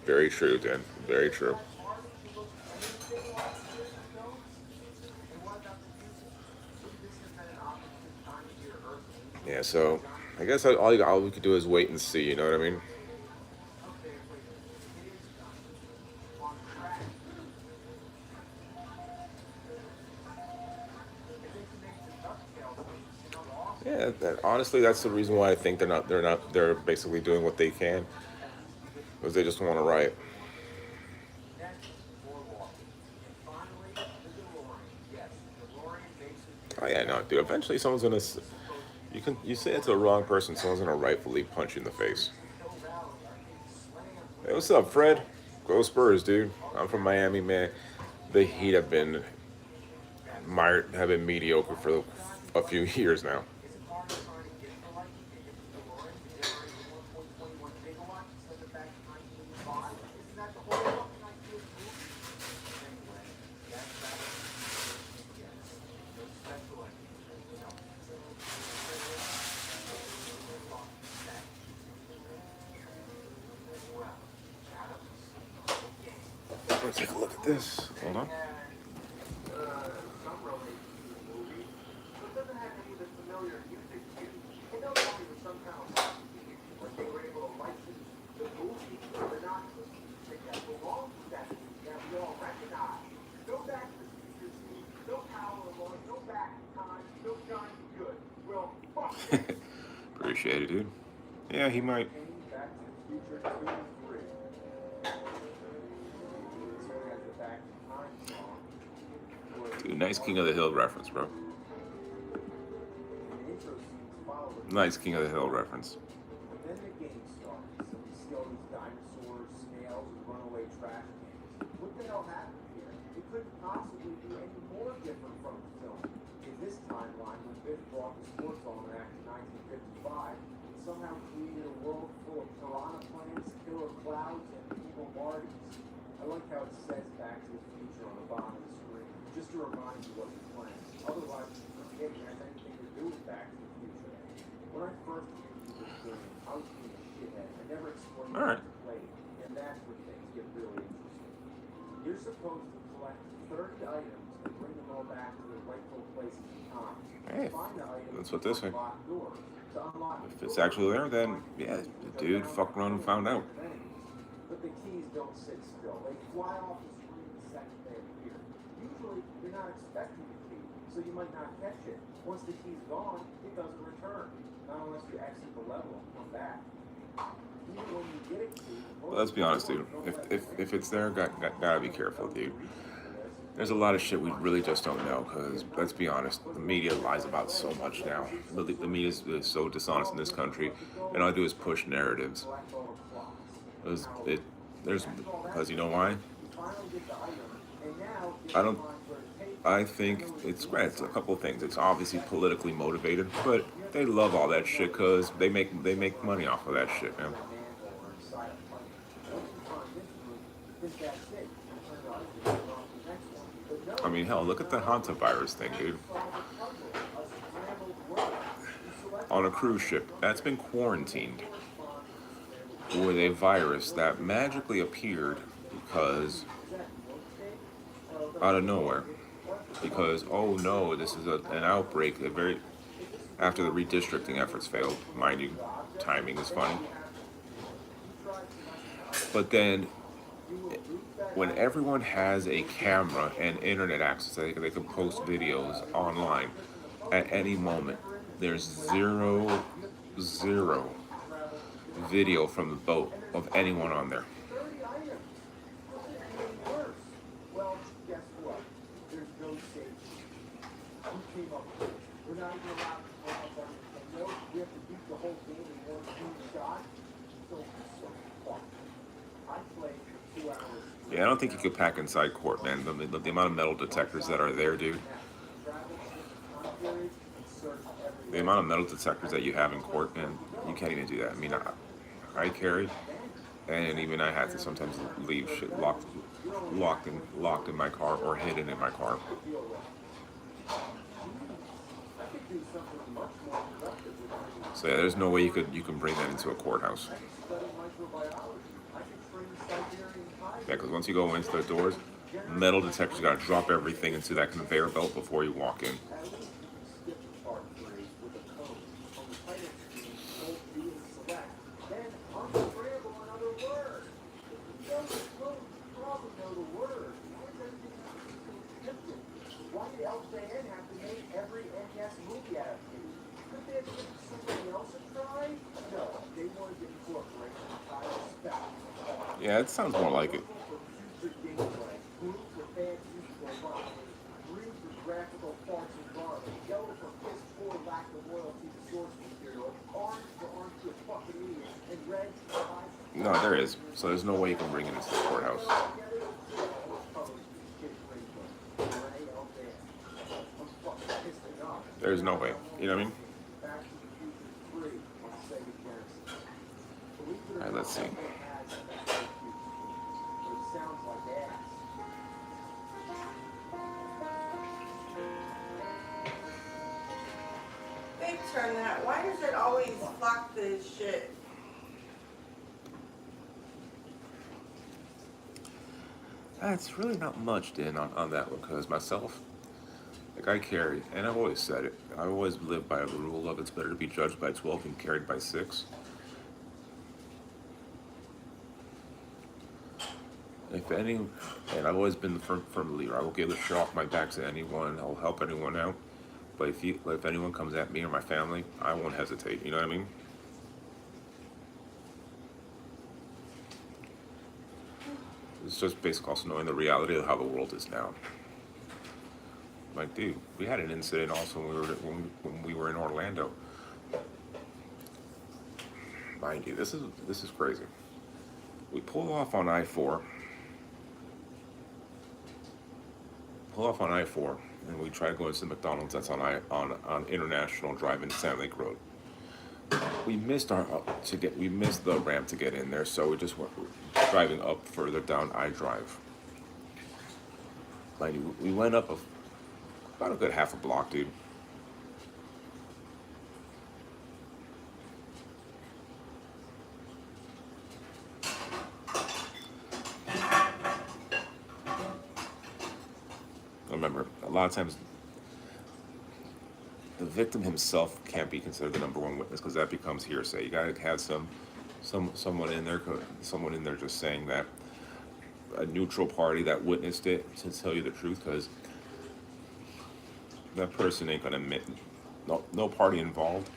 Very true, Dan. Very true. Yeah, so I guess all we could do is wait and see. You know what I mean? Yeah, honestly, that's the reason why I think they're basically doing what they can, because they just want to riot. Oh yeah, no, dude. Eventually, someone's gonna. You say it to the wrong person, someone's gonna rightfully punch you in the face. Hey, what's up, Fred? Go Spurs, dude. I'm from Miami, man. The Heat have been mediocre for a few years now. Let's take a look at this. Hold on. Appreciate it, dude. Yeah, he might. Dude, nice King of the Hill reference, bro. Nice King of the Hill reference. Then the game starts. We see all these dinosaurs, snails, and runaway trash cans. What the hell happened here? It couldn't possibly be any more different from the film. In this timeline, when Biff brought the sports almanac in 1955, it somehow created a world full of piranha plants, killer clouds, and evil Martys. I like how it says Back to the Future on the bottom of the screen, just to remind you what the plan is. Otherwise, you forget it has anything to do with Back to the Future. When I first viewed this game, I was being a shithead. I never explored how to play, and that's where things get really interesting. You're supposed to collect 30 items and bring them all back to their rightful places in time. Hey, Find the items that's what this is. unlock doors. To unlock If it's actually there, then yeah, the dude fucked around and found out. But the keys don't sit still. They fly off the screen the second they appear. Usually, you're not expecting the key, so you might not catch it. Once the key's gone, it doesn't return. Not unless you exit the level and come back. Even when you get a key, Well, let's be honest, dude. If it's there, gotta be careful, dude. There's a lot of shit we really just don't know, because let's be honest, the media lies about so much now. The media is so dishonest in this country, and all I do is push narratives. Because you know why? I think it's a couple of things. It's obviously politically motivated, but they love all that shit because they make money off of that shit, man. I mean, hell, look at the hantavirus thing, dude. On a cruise ship, that's been quarantined with a virus that magically appeared because out of nowhere. because, oh no, this is an outbreak. After the redistricting efforts failed, mind you, timing is funny. But then, when everyone has a camera and internet access, they can post videos online at any moment. There's zero video from the boat of anyone on there. 30 items. Could it be worse? Well, guess what? There's no safety. Who came up with it? We're not even allowed to play up on it. No, we have to beat the whole game in one team shot. So fuck. I played for 2 hours. Yeah, I don't think you could pack inside court, man. The amount of metal detectors that are there, dude. The amount of metal detectors that you have in court, and you can't even do that. I mean, I carry, and even I had to sometimes leave shit locked in my car or hidden in my car. So yeah, there's no way you can bring that into a courthouse. Yeah, because once you go into the doors, metal detectors got to drop everything into that conveyor belt before you walk in. Why did LJN have to make every NES movie adaptation? Could they have given somebody else a try? No, they wanted to incorporate the entire spec. Yeah, it sounds more like it. Future gameplay, blue for fans useful run, green for graphical farts and garbage, yellow for piss poor lack of loyalty to source material, orange for aren't you a fucking idiot, and red for No, there is. So there's no way you can bring it into the courthouse. There's no way. You know what I mean? Alright, let's see. They turn that. Why does it always block this shit? It's really not much, Dan, on that one, because myself, like I carry, and I've always said it, I always live by the rule of it's better to be judged by 12 than carried by 6. If any, and I've always been the firm leader, I will give the shirt off my back to anyone, I'll help anyone out, but if anyone comes at me or my family, I won't hesitate, you know what I mean? It's just basically also knowing the reality of how the world is now. Like, dude, we had an incident also when we were in Orlando. Mind you, this is crazy. We pull off on I-4. And we try to go into the McDonald's that's on International Drive into Sand Lake Road. We missed the ramp to get in there, so we just went driving up further down I-Drive. Mind you, we went up about a good half a block, dude. Remember, a lot of times the victim himself can't be considered the number one witness because that becomes hearsay. You gotta have someone in there just saying that, a neutral party that witnessed it to tell you the truth, because that person ain't gonna admit, no party involved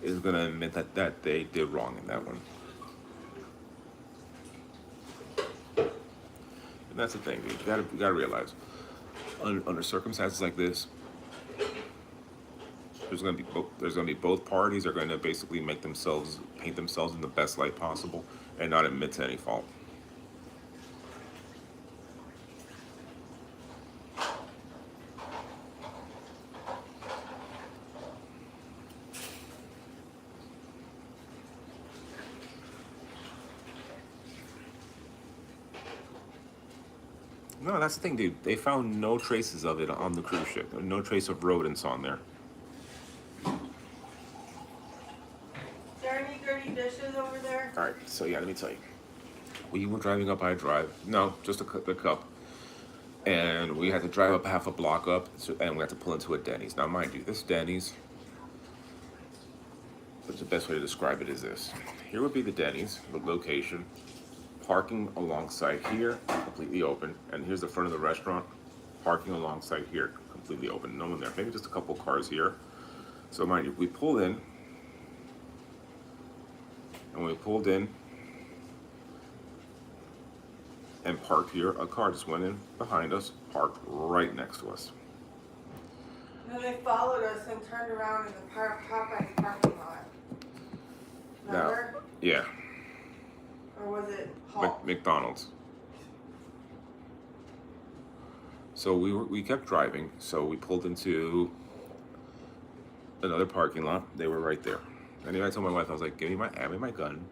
is gonna admit that they did wrong in that one. And that's the thing, dude. You gotta realize, under circumstances like this, there's gonna be both parties are gonna basically paint themselves in the best light possible and not admit to any fault. No, that's the thing, dude. They found no traces of it on the cruise ship. No trace of rodents on there. Is there any dirty dishes over there? All right, so yeah, let me tell you. We were driving up I-Drive. No, just the cup. And we had to drive up half a block up, and we had to pull into a Denny's. Now, mind you, this Denny's, what's the best way to describe it is this. Here would be the Denny's, the location, parking alongside here, completely open. And here's the front of the restaurant, parking alongside here, completely open. No one there, maybe just a couple cars here. So mind you, we pulled in, and when we pulled in and parked here, a car just went in behind us, parked right next to us. And then they followed us and turned around in the Popeyes parking lot. Remember? Yeah, Or was it Hall? McDonald's. So we kept driving, so we pulled into another parking lot. They were right there. Anyway, I told my wife, I was like, give me my gun.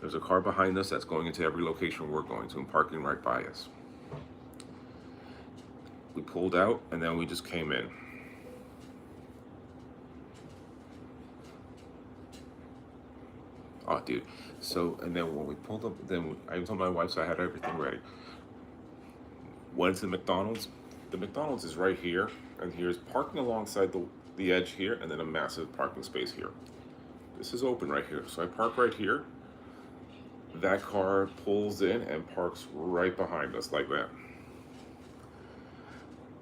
There's a car behind us that's going into every location we're going to and parking right by us. We pulled out and then we just came in. Oh, dude. So, and then when we pulled up, I told my wife, so I had everything ready. Went to McDonald's. The McDonald's is right here, and here's parking alongside the edge here, and then a massive parking space here. This is open right here. So I park right here. That car pulls in and parks right behind us like that.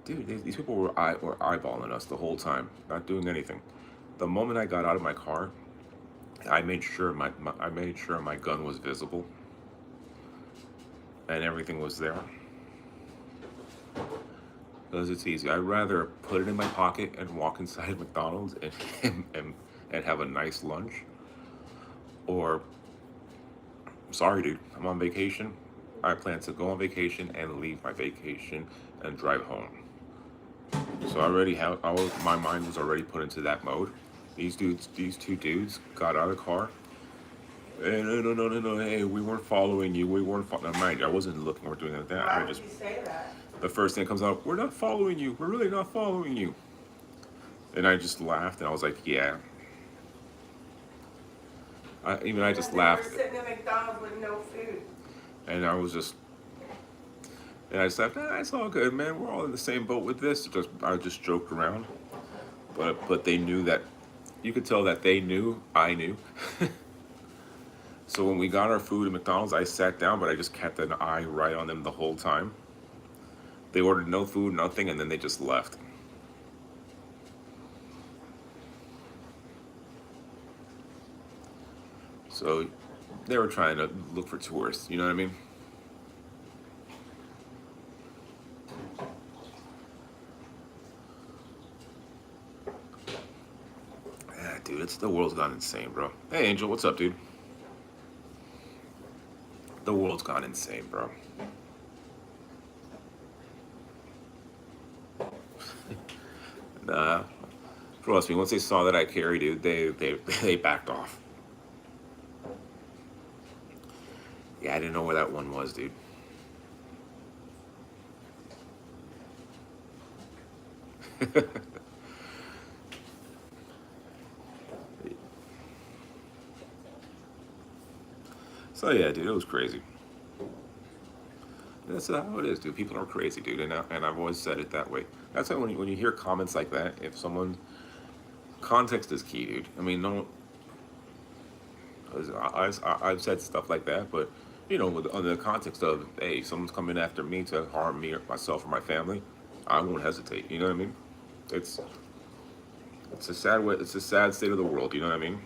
Dude, these people were eyeballing us the whole time, not doing anything. The moment I got out of my car, I made sure my gun was visible and everything was there. Because it's easy. I'd rather put it in my pocket and walk inside McDonald's and have a nice lunch. Or, sorry dude, I'm on vacation. I plan to go on vacation and leave my vacation and drive home. So my mind was already put into that mode. These two dudes got out of the car. Hey, no, hey, we weren't following you. We weren't following. Mind you, I wasn't looking or doing that. Why would you say that? The first thing that comes out, we're not following you. We're really not following you. And I just laughed, and I was like, yeah. I just laughed. They were sitting at McDonald's with no food. And I just laughed, it's all good, man. We're all in the same boat with this. I just joked around. But they knew that, you could tell that they knew, I knew. So when we got our food at McDonald's, I sat down, but I just kept an eye right on them the whole time. They ordered no food, nothing, and then they just left. So they were trying to look for tourists, you know what I mean? Yeah, dude, the world's gone insane, bro. Hey, Angel, what's up, dude? The world's gone insane, bro. Nah, trust me. Once they saw that I carried it, they backed off. Yeah, I didn't know where that one was, dude. So yeah, dude, it was crazy. That's how it is, dude. People are crazy, dude, and I've always said it that way. That's why when you hear comments like that, if someone, context is key, dude. I mean, I've said stuff like that, but on the context of, hey, someone's coming after me to harm me or myself or my family, I won't hesitate. You know what I mean? It's a sad way. It's a sad state of the world. You know what I mean?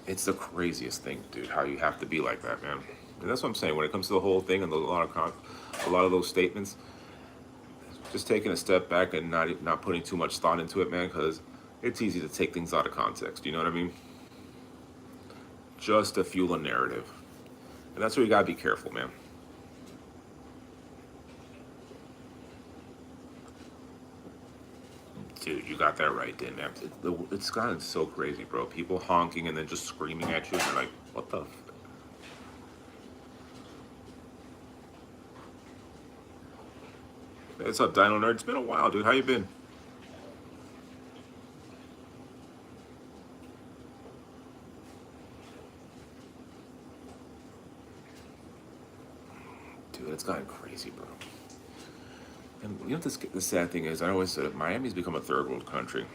It's the craziest thing, dude. How you have to be like that, man. And that's what I'm saying. When it comes to the whole thing and a lot of those statements, just taking a step back and not putting too much thought into it, man, because it's easy to take things out of context. You know what I mean? Just to fuel a narrative, and that's where you gotta be careful, man. Dude, you got that right, didn't you? It's gotten so crazy, bro. People honking and then just screaming at you, and you're like, what the? What's up, Dino Nerd? It's been a while, dude. How you been? Dude, dude, it's gotten crazy, bro. And you know what the sad thing is? I always said it, Miami's become a third world country.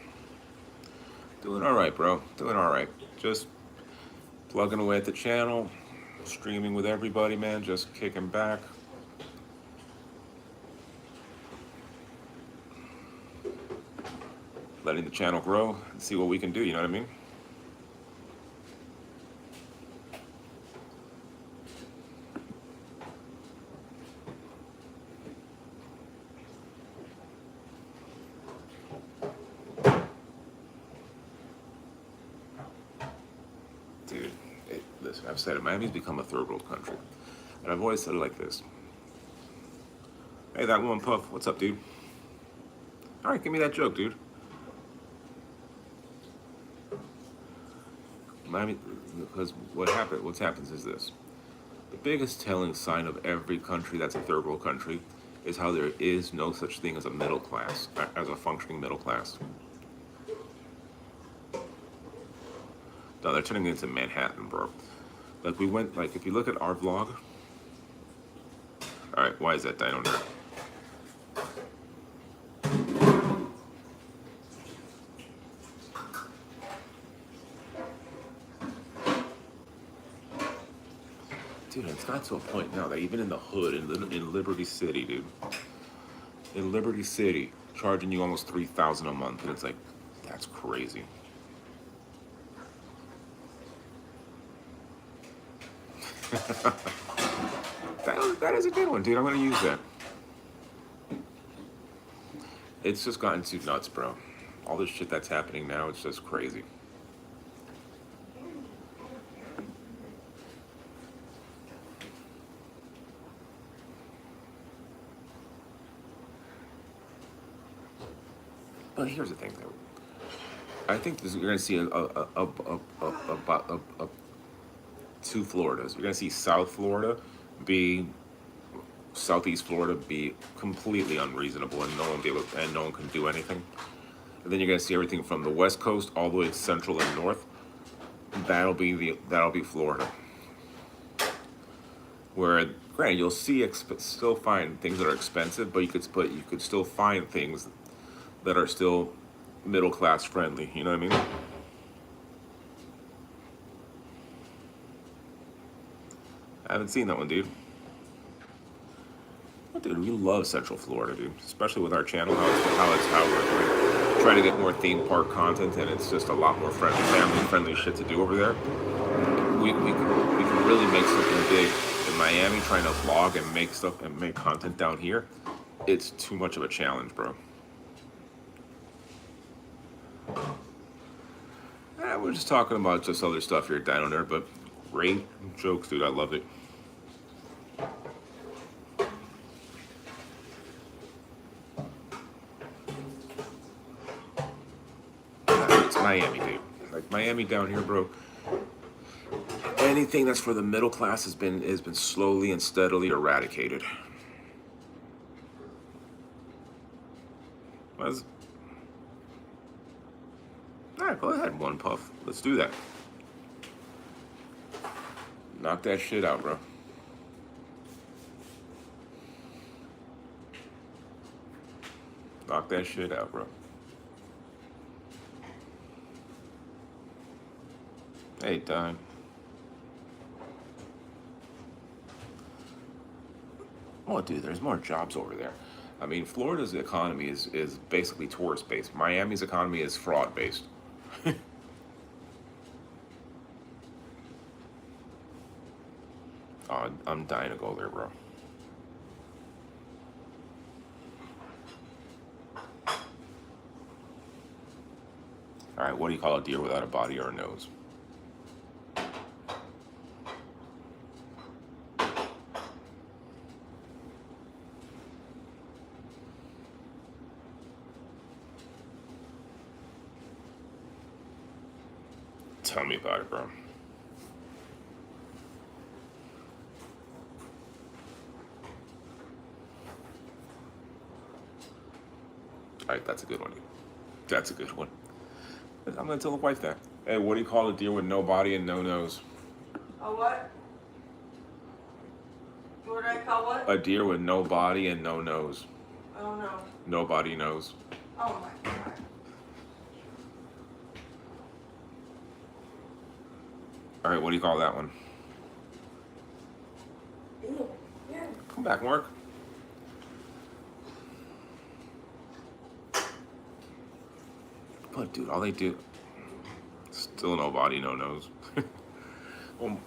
Doing all right, bro. Doing all right. Just plugging away at the channel, streaming with everybody, man. Just kicking back. Letting the channel grow and see what we can do, you know what I mean? Dude, listen, I've said it, Miami's become a third world country. And I've always said it like this. Hey, that one puff, what's up, dude? All right, give me that joke, dude. Miami, because what happens is this. The biggest telling sign of every country that's a third world country is how there is no such thing as a middle class, as a functioning middle class. No, they're turning into Manhattan, bro. Like if you look at our vlog. All right, why is that dino nerd? Dude, it's got to a point now that even in the hood, in Liberty City, dude, in Liberty City, charging you almost $3,000 a month, and it's like, that's crazy. that is a good one, dude. I'm gonna use that. It's just gotten too nuts, bro. All this shit that's happening now, it's just crazy. But here's the thing, though. I think you're going to see two Floridas. You're going to see South Florida Southeast Florida be completely unreasonable, and no one can do anything. And then you're going to see everything from the West Coast all the way to Central and North. That'll be Florida. Where, granted, you'll still find things that are expensive, but you could still find things that are still middle class friendly, you know what I mean? I haven't seen that one, dude. Oh, dude, we love Central Florida, dude. Especially with our channel, how we're trying to get more theme park content, and it's just a lot more family friendly shit to do over there. We can really make something big in Miami. Trying to vlog and make stuff and make content down here, it's too much of a challenge, bro. We're just talking about just other stuff here, Dino Nerd, but great jokes, dude. I love it. It's Miami, dude. Like Miami down here, bro. Anything that's for the middle class has been slowly and steadily eradicated. Alright, go ahead, one puff. Let's do that. Knock that shit out, bro. Knock that shit out, bro. Hey, Don. Oh, dude, there's more jobs over there. I mean, Florida's economy is basically tourist-based. Miami's economy is fraud-based. Oh, I'm dying to go there, bro. All right, what do you call a deer without a body or a nose? Tell me about it, bro. All right, that's a good one. That's a good one. I'm gonna tell the wife that. Hey, what do you call a deer with no body and no nose? A what? What did I call what? A deer with no body and no nose. Oh no. Nobody knows. Oh my god. All right, what do you call that one? Ew. Yeah. Come back, Mark. But dude, all they do, still no body, no nose.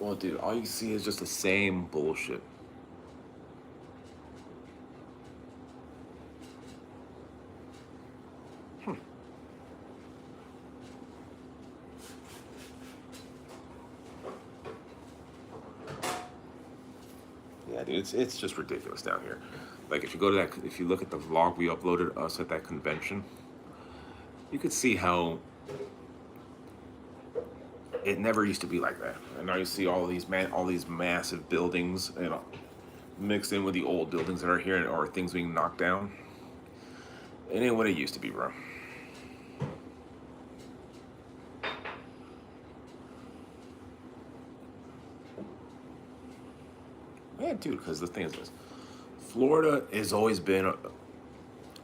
Well, dude, all you see is just the same bullshit. Yeah, dude, it's just ridiculous down here. Like if you go to that, if you look at the vlog we uploaded us at that convention, you could see how it never used to be like that. And now you see all these massive buildings, you know, mixed in with the old buildings that are here, or things being knocked down. It ain't what it used to be, bro. Yeah, dude, because the thing is this. Florida has always been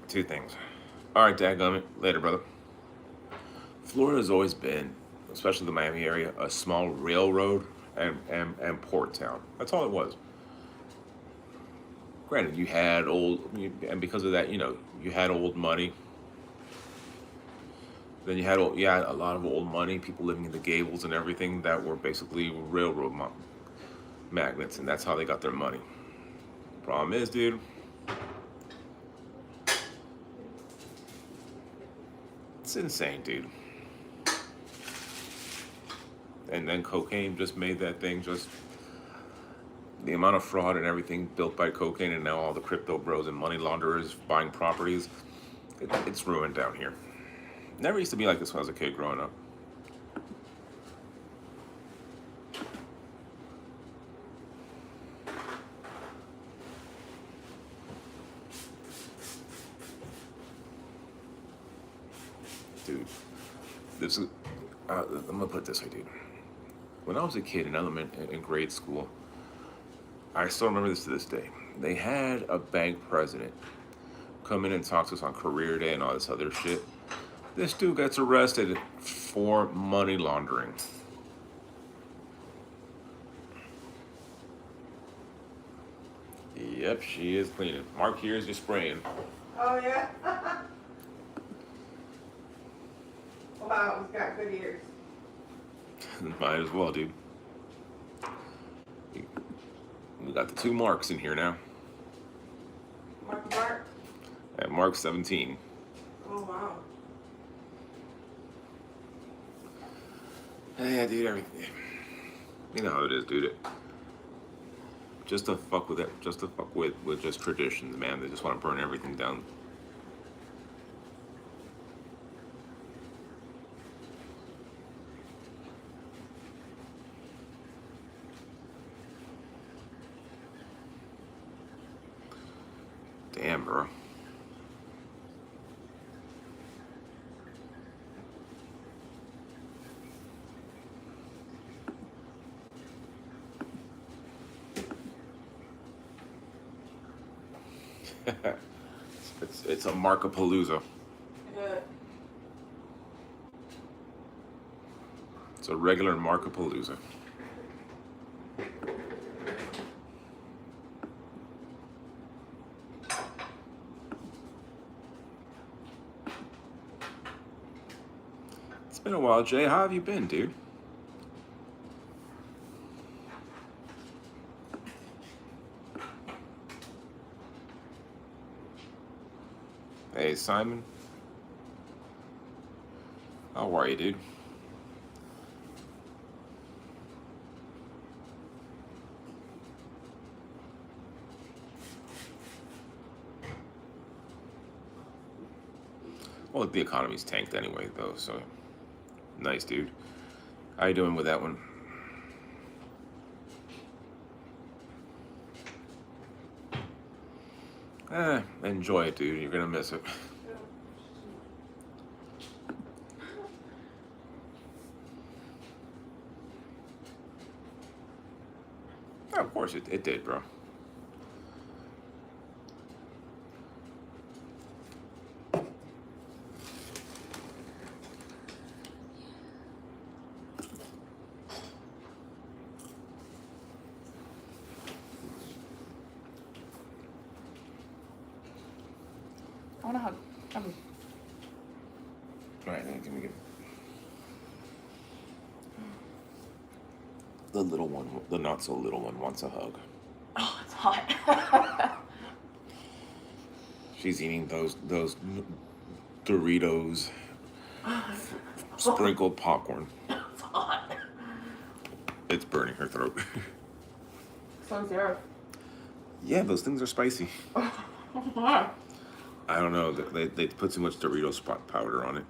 two things. All right, dadgummit. Later, brother. Florida has always been, especially the Miami area, a small railroad and port town. That's all it was. Granted, you had and because of that, you know, you had old money. Then you had a lot of old money, people living in the gables and everything that were basically railroad magnets, and that's how they got their money. Problem is, dude, it's insane, dude. And then cocaine just made that thing just, the amount of fraud and everything built by cocaine, and now all the crypto bros and money launderers buying properties, it's ruined down here. Never used to be like this when I was a kid growing up. Dude, this is, I'm gonna put it this way, dude. When I was a kid in grade school, I still remember this to this day. They had a bank president come in and talk to us on career day and all this other shit. This dude gets arrested for money laundering. Yep, she is cleaning. Mark here is just spraying. Oh yeah. Wow, he's got good ears. Might as well, dude. We got the two Marks in here now. Mark. At Mark 17. Oh wow. Yeah, dude, everything. You know how it is, dude. Just to fuck with it, just to fuck with just traditions, man. They just want to burn everything down. Damn, bro. It's a Markapalooza. Good. It's a regular Markapalooza. It's been a while, Jay. How have you been, dude? Hey, Simon. How are you, dude? Well, the economy's tanked anyway, though, so nice, dude. How you doing with that one? Enjoy it, dude. You're gonna miss it. Oh, of course it did, bro. want a hug. All right, give me. The little one, the not so little one, wants a hug. Oh, it's hot. She's eating those Doritos, sprinkled popcorn. It's hot. It's burning her throat. So is yours. Yeah, those things are spicy. Why? I don't know. They put too much Dorito spot powder on it.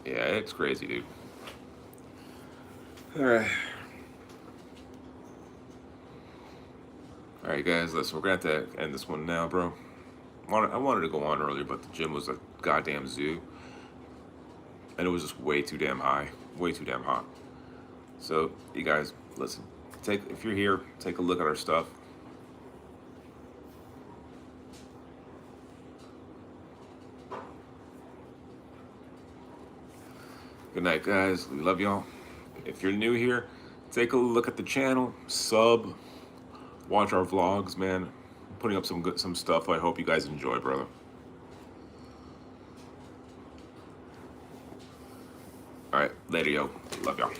Yeah, it's crazy, dude. All right. All right, guys. Listen, we're going to have to end this one now, bro. I wanted to go on earlier, but the gym was a goddamn zoo. And it was just way too damn high. Way too damn hot. So, you guys, listen. If you're here, take a look at our stuff. Good night, guys. We love y'all. If you're new here, take a look at the channel, sub, watch our vlogs, man. Putting up some stuff I hope you guys enjoy, brother. All right, later, yo. Love y'all.